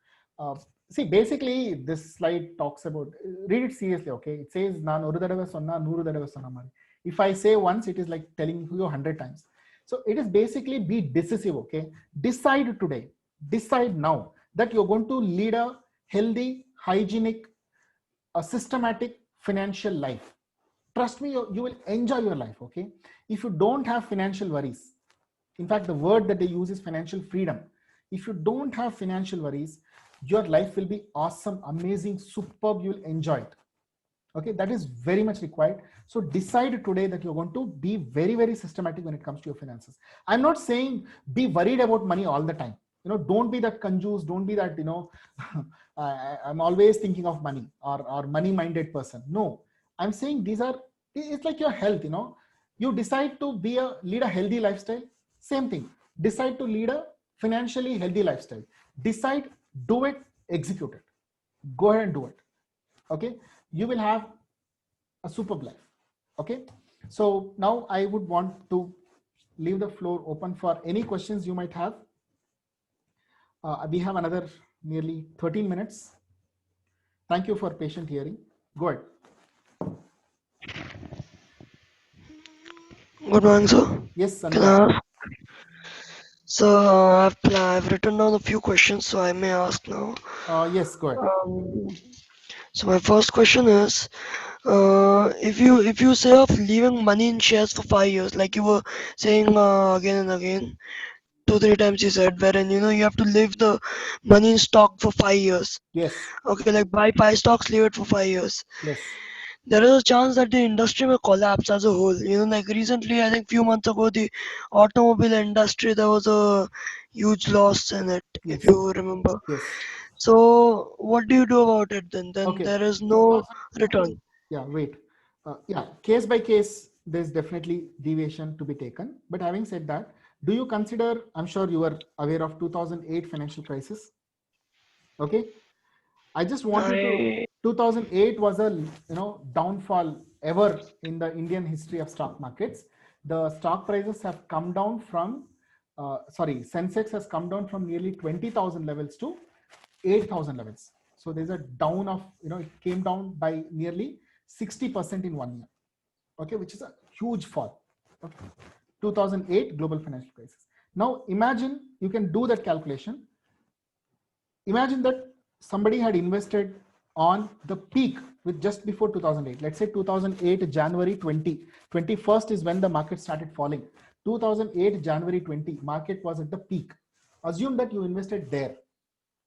See, basically this slide talks about, read it seriously. Okay, it says naan oru thadava sonna nooru thadava sonna mari. If I say once, it is like telling you 100 times. So it is basically be decisive. Okay, decide today, decide now that you're going to lead a healthy, hygienic, a systematic financial life. Trust me, you will enjoy your life. Okay, if you don't have financial worries, in fact the word that they use is financial freedom. If you don't have financial worries, your life will be awesome, amazing, superb. You'll enjoy it. Okay, that is very much required. So decide today that you're going to be very, very systematic when it comes to your finances. I'm not saying be worried about money all the time. Don't be that conjuice. Don't be that, I'm always thinking of money or money-minded person. No, I'm saying it's like your health. You decide to lead a healthy lifestyle. Same thing. Decide to lead a financially healthy lifestyle. Decide, do it, execute it. Go ahead and do it. Okay, you will have a superb life. Okay, so now I would want to leave the floor open for any questions you might have. We have another nearly 13 minutes. Thank you for patient hearing. Go ahead. Good morning, sir. Yes, Can I ask? So I've written down a few questions, so I may ask now. Yes, go ahead. So my first question is, if you say of leaving money in shares for 5 years, like you were saying again and again, 2-3 times you said, wherein you have to leave the money in stock for 5 years. Yes, Okay, like buy 5 stocks, leave it for 5 years. yes, There is a chance that the industry may collapse as a whole. Like recently, I think few months ago, the automobile industry, there was a huge loss in it, if yes, you remember. yes. So what do you do about it then? Then Okay. there is no return. Yeah, wait. Yeah, case by case, there's definitely deviation to be taken. But having said that, do you consider, I'm sure you are aware of 2008 financial crisis. Okay. I just want you to, 2008 was a downfall ever in the Indian history of stock markets. The stock prices have come down from, Sensex has come down from nearly 20,000 levels to 8,000 levels. So there's a down of, it came down by nearly 60% in 1 year. Okay, which is a huge fall. Okay. 2008 global financial crisis. Now imagine, you can do that calculation. Imagine that somebody had invested on the peak with just before 2008. Let's say 2008 January 21st is when the market started falling. 2008 January 20 market was at the peak. Assume that you invested there.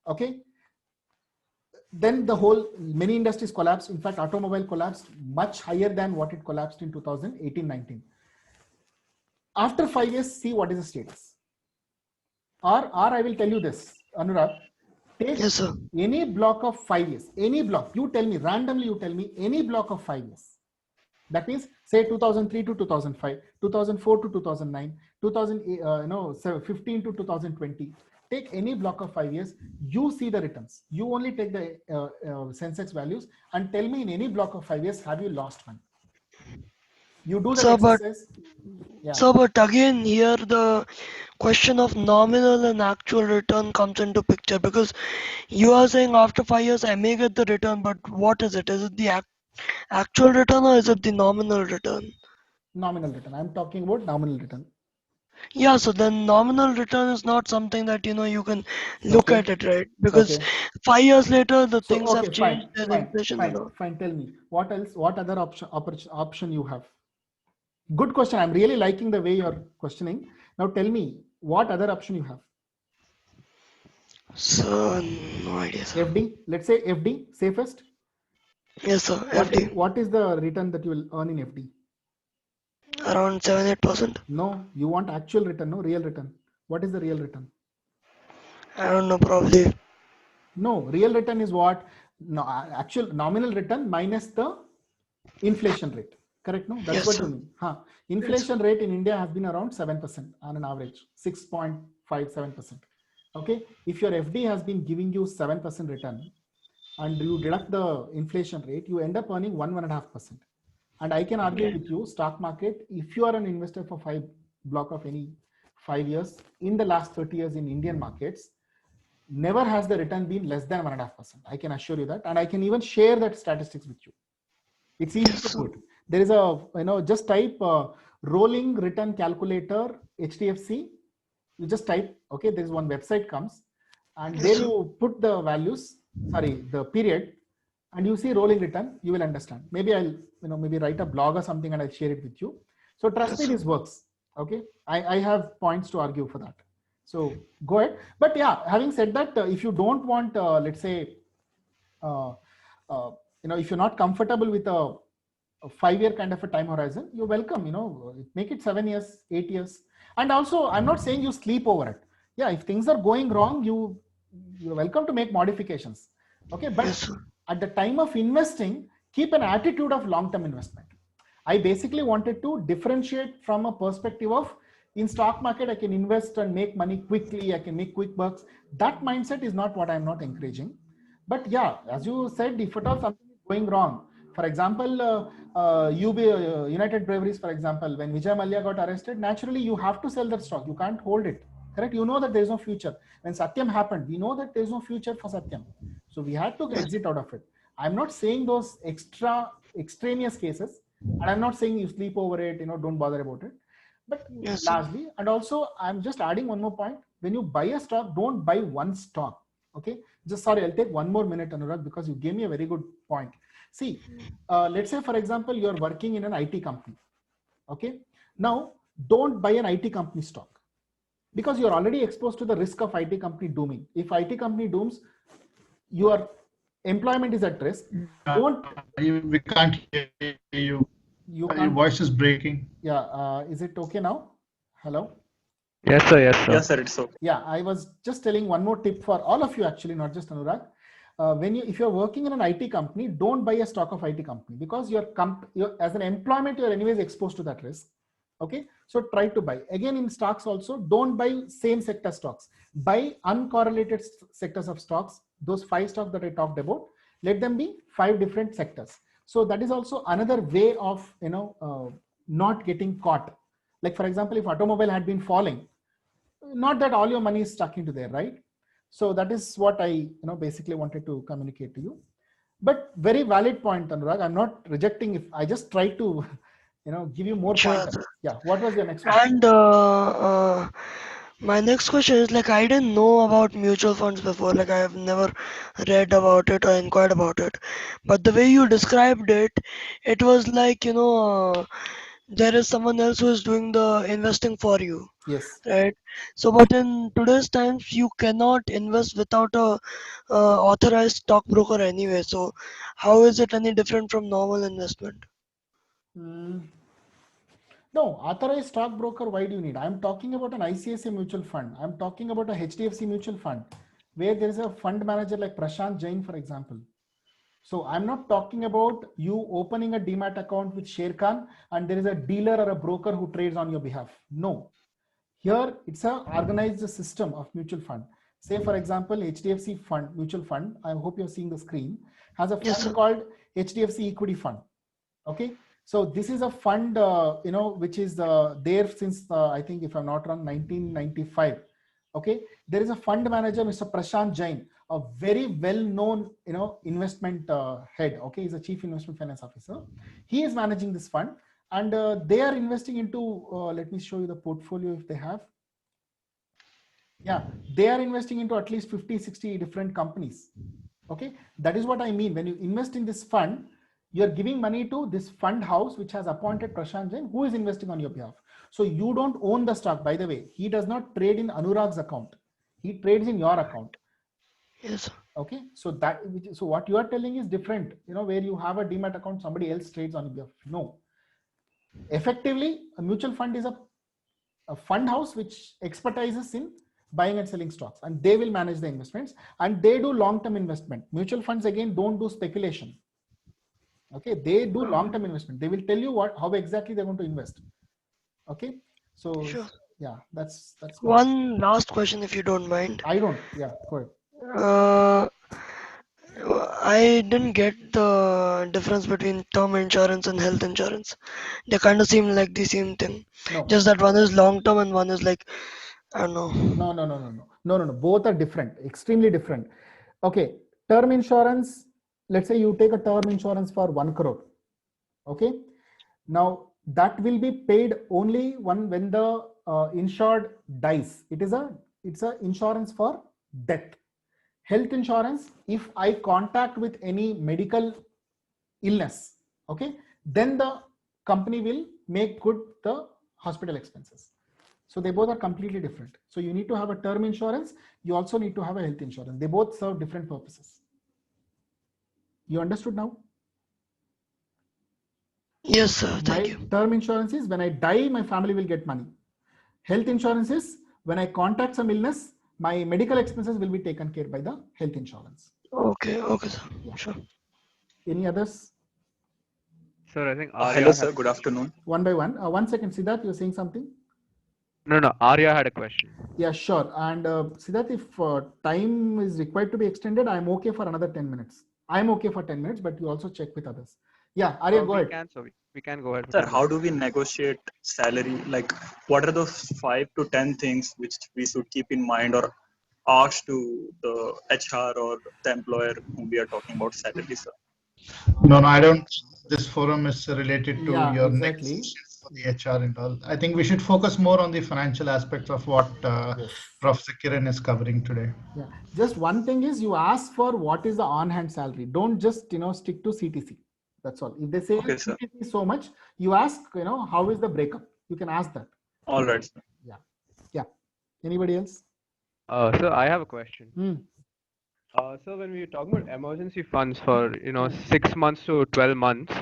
Okay. Then the whole, many industries collapsed. In fact, automobile collapsed much higher than what it collapsed in 2018-19. After 5 years, see what is the status. Or I will tell you this, Anurag, take any block of 5 years, any block, you tell me, randomly you tell me any block of 5 years. That means say 2003 to 2005, 2004 to 2009, 2015 to 2020. Take any block of 5 years, you see the returns. You only take the Sensex values and tell me in any block of 5 years, have you lost money? You do that exercise. So, but again, here the question of nominal and actual return comes into picture, because you are saying after 5 years I may get the return, but what is it? Is it the actual return or is it the nominal return? Nominal return. I'm talking about nominal return. Yeah, so then nominal return is not something that you can look at it, right? Because 5 years later the things have changed. Fine. Tell me what else? What other option you have? Good question. I'm really liking the way you're questioning. Now tell me what other option you have. So no idea, sir. FD. Let's say FD safest. Yes, sir. FD. What is the return that you will earn in FD? Around 7-8%. No, you want actual return, no real return. What is the real return? I don't know, probably. No, real return is what? No, actual nominal return minus the inflation rate. Correct? No, that's what you mean. Inflation rate in India has been around 7% on an average, 6.57%. Okay, if your FD has been giving you 7% return and you deduct the inflation rate, you end up earning 1.5%. And I can argue with you, stock market, if you are an investor for block of any 5 years in the last 30 years in Indian markets, never has the return been less than 1.5%. I can assure you that, and I can even share that statistics with you. It's easy to put. There is a, just type rolling return calculator HDFC. You just type, okay, there is one website comes, and there you put the values, the period, and you see rolling return, you will understand. Maybe I'll, maybe write a blog or something and I'll share it with you. So trust me, this works. Okay. I have points to argue for that. So go ahead. But yeah, having said that, if you don't want, let's say, if you're not comfortable with a 5-year kind of a time horizon, you're welcome, make it 7 years, 8 years. And also, I'm not saying you sleep over it. Yeah, if things are going wrong, you're welcome to make modifications. Okay, but at the time of investing, keep an attitude of long-term investment. I basically wanted to differentiate from a perspective of, in stock market, I can invest and make money quickly, I can make quick bucks. That mindset is not what I'm not encouraging. But yeah, as you said, if at all something is going wrong, for example, United Breweries, for example, when Vijay Mallya got arrested, naturally you have to sell that stock. You can't hold it. Correct? You know that there is no future. When Satyam happened, we know that there is no future for Satyam. So we had to exit out of it. I'm not saying those extraneous cases, and I'm not saying you sleep over it, don't bother about it. But Yes, sir. largely, and also I'm just adding one more point. When you buy a stock, don't buy one stock. Okay. Just sorry, I'll take one more minute, Anurag, because you gave me a very good point. See, let's say, for example, you're working in an IT company. Okay. Now, don't buy an IT company stock because you're already exposed to the risk of IT company dooming. If IT company dooms, your employment is at risk. Don't. We can't hear you. Your voice is breaking. Yeah. Is it okay now? Hello? Yes, sir. Yes, sir. Yes, sir. It's okay. Yeah, I was just telling one more tip for all of you, actually, not just Anurag. If you're working in an IT company, don't buy a stock of IT company because you're as an employment, you're anyways exposed to that risk. Okay, so try to buy. Again, in stocks also, don't buy same sector stocks. Buy uncorrelated sectors of stocks. Those 5 stocks that I talked about, let them be 5 different sectors. So that is also another way of not getting caught. Like for example, if automobile had been falling, not that all your money is stuck into there, right? So that is what I basically wanted to communicate to you. But very valid point, Anurag. I'm not rejecting. If I just try to give you more points. Yeah, what was your next question? And my next question is, like, I didn't know about mutual funds before. Like, I have never read about it or inquired about it. But the way you described it, it was like, there is someone else who is doing the investing for you. Yes. Right. So, but in today's times, you cannot invest without a authorized stockbroker anyway. So, how is it any different from normal investment? No, authorized stockbroker, why do you need? I'm talking about an ICICI mutual fund. I'm talking about a HDFC mutual fund where there is a fund manager like Prashant Jain, for example. So I'm not talking about you opening a demat account with Sher Khan and there is a dealer or a broker who trades on your behalf. No. Here it's a organized system of mutual fund. Say for example, HDFC fund, mutual fund, I hope you're seeing the screen, has a fund called HDFC Equity Fund. Okay. So this is a fund, which is there since I think, if I'm not wrong, 1995. Okay, there is a fund manager, Mr. Prashant Jain, a very well-known, investment head. Okay, he's a chief investment finance officer. He is managing this fund, and they are investing into. Let me show you the portfolio if they have. Yeah, they are investing into at least 50, 60 different companies. Okay, that is what I mean. When you invest in this fund, you're giving money to this fund house which has appointed Prashant Jain, who is investing on your behalf. So you don't own the stock. By the way, he does not trade in Anurag's account. He trades in your account. Yes. Okay. So what you are telling is different. Where you have a demat account, somebody else trades on your behalf. No. Effectively, a mutual fund is a fund house which expertises in buying and selling stocks, and they will manage the investments, and they do long-term investment. Mutual funds again don't do speculation. Okay, they do long-term investment. They will tell you how exactly they're going to invest. Okay, so sure. Yeah, that's one last question, if you don't mind. I don't. Yeah, go ahead. I didn't get the difference between term insurance and health insurance. They kind of seem like the same thing. No. Just that one is long term and one is like, I don't know. No. Both are different, extremely different. Okay, term insurance. Let's say you take a term insurance for 1 crore. Okay, now that will be paid only when the insured dies. It's a insurance for death. Health insurance, if I contact with any medical illness, okay, then the company will make good the hospital expenses. So they both are completely different. So you need to have a term insurance. You also need to have a health insurance. They both serve different purposes. You understood now? Yes, sir. Thank you. Term insurance is when I die, my family will get money. Health insurance is when I contract some illness, my medical expenses will be taken care by the health insurance. Okay, sir. Yeah. Sure. Any others? Sir, I think hello, sir. Good afternoon. One by one. 1 second, Siddharth, you're saying something? No. Arya had a question. Yeah, sure. And Siddharth, if time is required to be extended, I'm okay for another 10 minutes. I'm okay for 10 minutes, but you also check with others. Yeah, Arya, go ahead. We can go ahead. Sir, how do we negotiate salary? Like, what are those 5 to 10 things which we should keep in mind or ask to the HR or the employer whom we are talking about salary, sir? No, I don't. This forum is related to your exactly. next. the HR and all. I think we should focus more on the financial aspects of what Professor Kiran is covering today. Yeah, just one thing is you ask for what is the on-hand salary. Don't just stick to CTC. That's all. If they say CTC is so much, you ask how is the breakup. You can ask that. All right. Yeah. Anybody else? So I have a question. So when we're talking about emergency funds for 6 months to 12 months,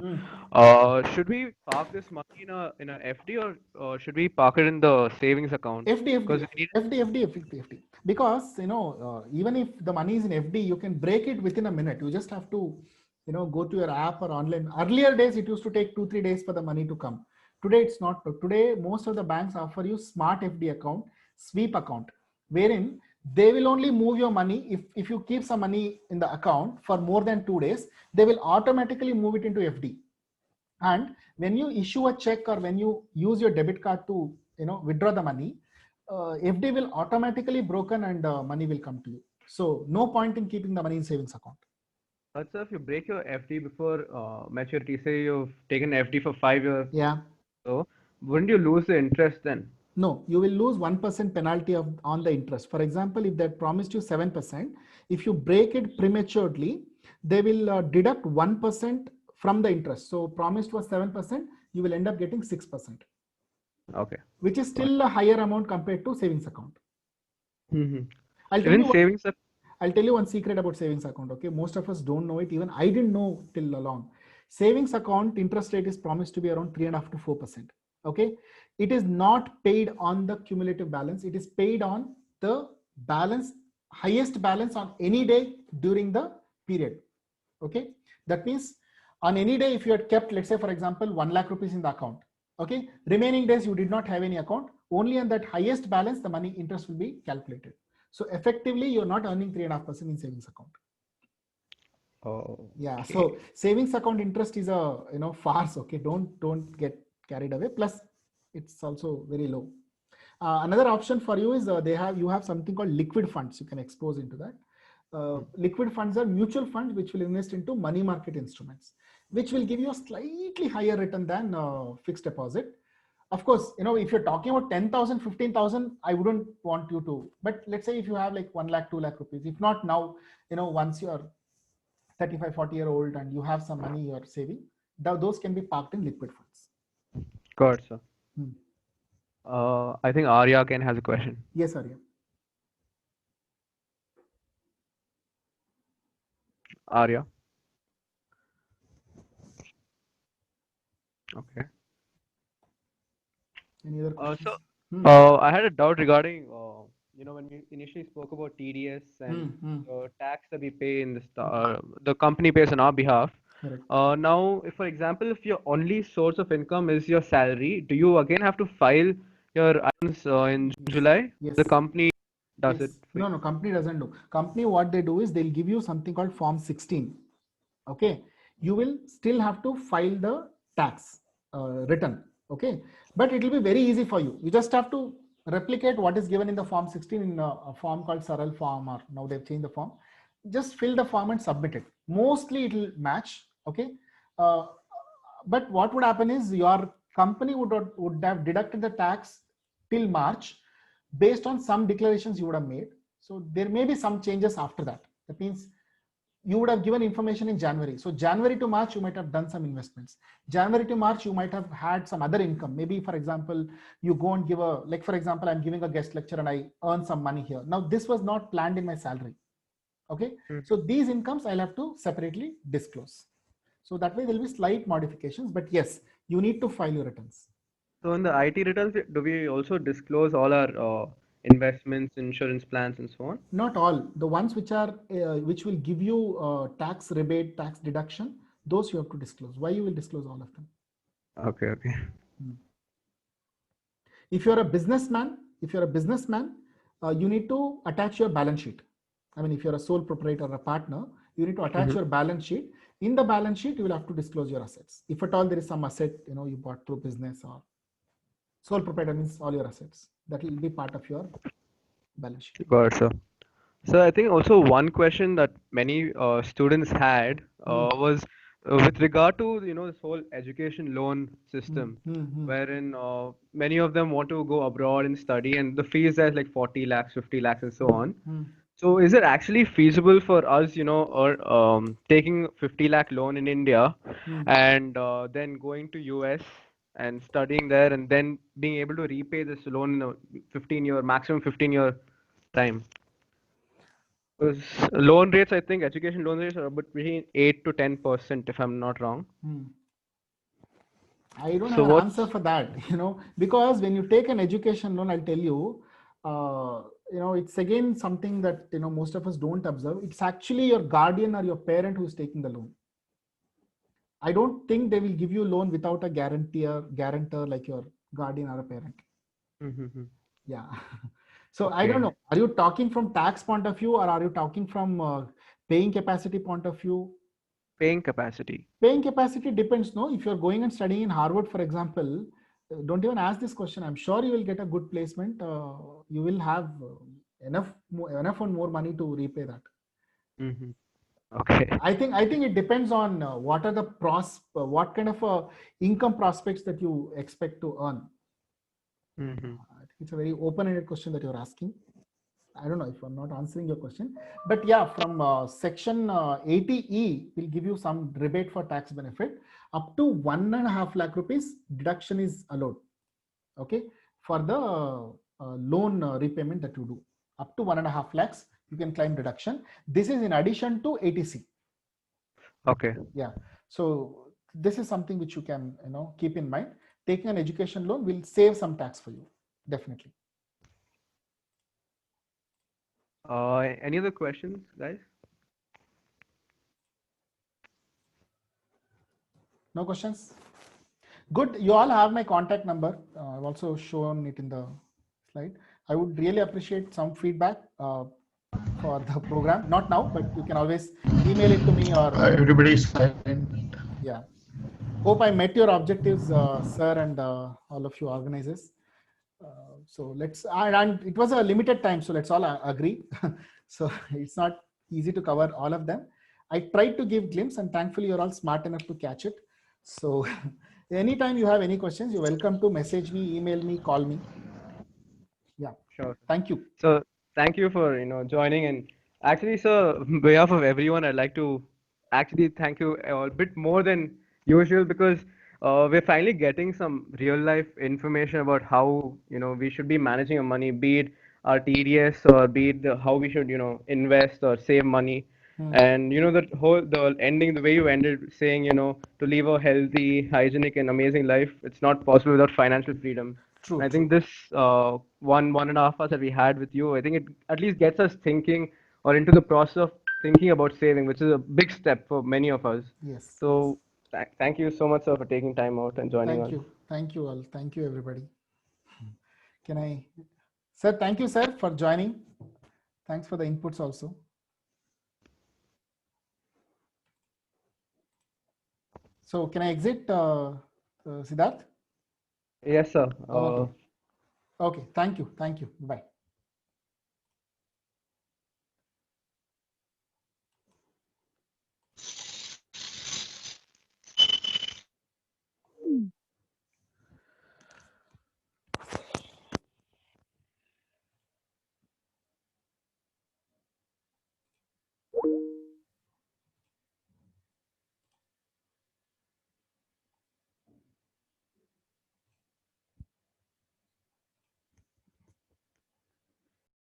should we park this money in a FD or should we park it in the savings account? FD. Because even if the money is in FD, you can break it within a minute. You just have to go to your app or online. Earlier days it used to take 2-3 days for the money to come. Today it's not. Today most of the banks offer you smart FD account, sweep account, wherein they will only move your money if you keep some money in the account for more than 2 days, they will automatically move it into FD. And when you issue a check or when you use your debit card to withdraw the money, FD will automatically broken and money will come to you. So no point in keeping the money in savings account. So if you break your FD before maturity, say you've taken FD for 5 years, so wouldn't you lose the interest then? No, you will lose 1% penalty on the interest. For example, if they promised you 7%, if you break it prematurely, they will deduct 1% from the interest. So promised was 7%, you will end up getting 6%. Okay. Which is still a higher amount compared to savings account. I'll tell you one secret about savings account. Okay, most of us don't know it. Even I didn't know till long. Savings account interest rate is promised to be around 3.5 to 4%. Okay, it is not paid on the cumulative balance. It is paid on the balance, highest balance on any day during the period. Okay, that means on any day if you had kept, let's say for example, 1 lakh rupees in the account. Okay, remaining days you did not have any account. Only on that highest balance the money interest will be calculated. So effectively you're not earning 3.5% in savings account. Oh. Yeah. So savings account interest is a farce. Okay, don't get carried away. Plus, it's also very low. Another option for you is you have something called liquid funds. You can expose into that. Liquid funds are mutual funds which will invest into money market instruments, which will give you a slightly higher return than fixed deposit. Of course, if you're talking about 10,000, 15,000, I wouldn't want you to. But let's say if you have like 1 lakh, 2 lakh rupees, if not now, once you're 35, 40-year-old and you have some money you're saving, those can be parked in liquid funds. Good, sir. I think Arya again has a question. Yes, Arya. Arya. Okay. Any other questions? I had a doubt regarding, when we initially spoke about TDS and the tax that we pay in the company pays on our behalf. Now, if, for example, if your only source of income is your salary, do you again have to file your items in July? Yes. The company does it? No, company doesn't do. Company, what they do is they'll give you something called Form 16. Okay. You will still have to file the tax return. Okay. But it will be very easy for you. You just have to replicate what is given in the Form 16 in a form called Saral form, or now they've changed the form. Just fill the form and submit it. Mostly it will match. Okay. But what would happen is your company would have deducted the tax till March based on some declarations you would have made. So there may be some changes after that. That means you would have given information in January. So January to March, you might have done some investments. January to March, you might have had some other income. Maybe, for example, you go and give for example, I'm giving a guest lecture and I earn some money here. Now, this was not planned in my salary. Okay. So these incomes I'll have to separately disclose. So that way there'll be slight modifications, but yes, you need to file your returns. So in the IT returns, do we also disclose all our investments, insurance plans, and so on? Not all. The ones which will give you tax rebate, tax deduction, those you have to disclose. Why you will disclose all of them? Okay. If you're a businessman, you need to attach your balance sheet. I mean, if you're a sole proprietor or a partner, you need to attach your balance sheet. In the balance sheet, you will have to disclose your assets. If at all there is some asset, you bought through business, or sole proprietor means all your assets. That will be part of your balance sheet. Got it, sir. So I think also one question that many students had was with regard to this whole education loan system, wherein many of them want to go abroad and study, and the fees there is like 40 lakhs, 50 lakhs, and so on. So is it actually feasible for us, or taking 50 lakh loan in India and then going to US and studying there and then being able to repay this loan in a 15-year, maximum 15-year time? Because loan rates, I think education loan rates are between 8 to 10%, if I'm not wrong. I don't have an answer for that, because when you take an education loan, I'll tell you, it's again something that, most of us don't observe. It's actually your guardian or your parent who's taking the loan. I don't think they will give you a loan without a guarantor like your guardian or a parent. Yeah. So okay. I don't know. Are you talking from tax point of view, or are you talking from paying capacity point of view? Paying capacity. Paying capacity depends. No, if you're going and studying in Harvard, for example, don't even ask this question. I'm sure you will get a good placement. You will have enough and more money to repay that. Okay. I think it depends on what are the what kind of income prospects that you expect to earn. It's a very open-ended question that you're asking. I don't know if I'm not answering your question, but yeah, from section 80E will give you some rebate for tax benefit. Up to 1.5 lakh rupees deduction is allowed. Okay, for the loan repayment that you do, up to 1.5 lakhs you can claim deduction. This is in addition to 80C. Okay. Yeah. So this is something which you can keep in mind. Taking an education loan will save some tax for you, definitely. Any other questions, guys? No questions? Good. You all have my contact number. I've also shown it in the slide. I would really appreciate some feedback for the program. Not now, but you can always email it to me or. Everybody's silent. Yeah. Hope I met your objectives, sir, and all of you organizers. So let's, and it was a limited time, so let's all agree. So it's not easy to cover all of them. I tried to give glimpse, and thankfully you're all smart enough to catch it. So anytime you have any questions, you're welcome to message me, email me, call me. Yeah, sure. Thank you. So thank you for joining. And actually, sir, on behalf of everyone, I'd like to actually thank you a bit more than usual, because we're finally getting some real life information about how we should be managing our money, be it our TDS or be it how we should invest or save money. And the ending, the way you ended saying to live a healthy, hygienic and amazing life, it's not possible without financial freedom. True. I think this 1.5 hours that we had with you, I think it at least gets us thinking or into the process of thinking about saving, which is a big step for many of us. Yes. So thank you so much, sir, for taking time out and joining us. Thank you all. Thank you, everybody. Sir, thank you, sir, for joining. Thanks for the inputs also. So can I exit, Siddharth? Yes, sir. Okay. Thank you. Bye.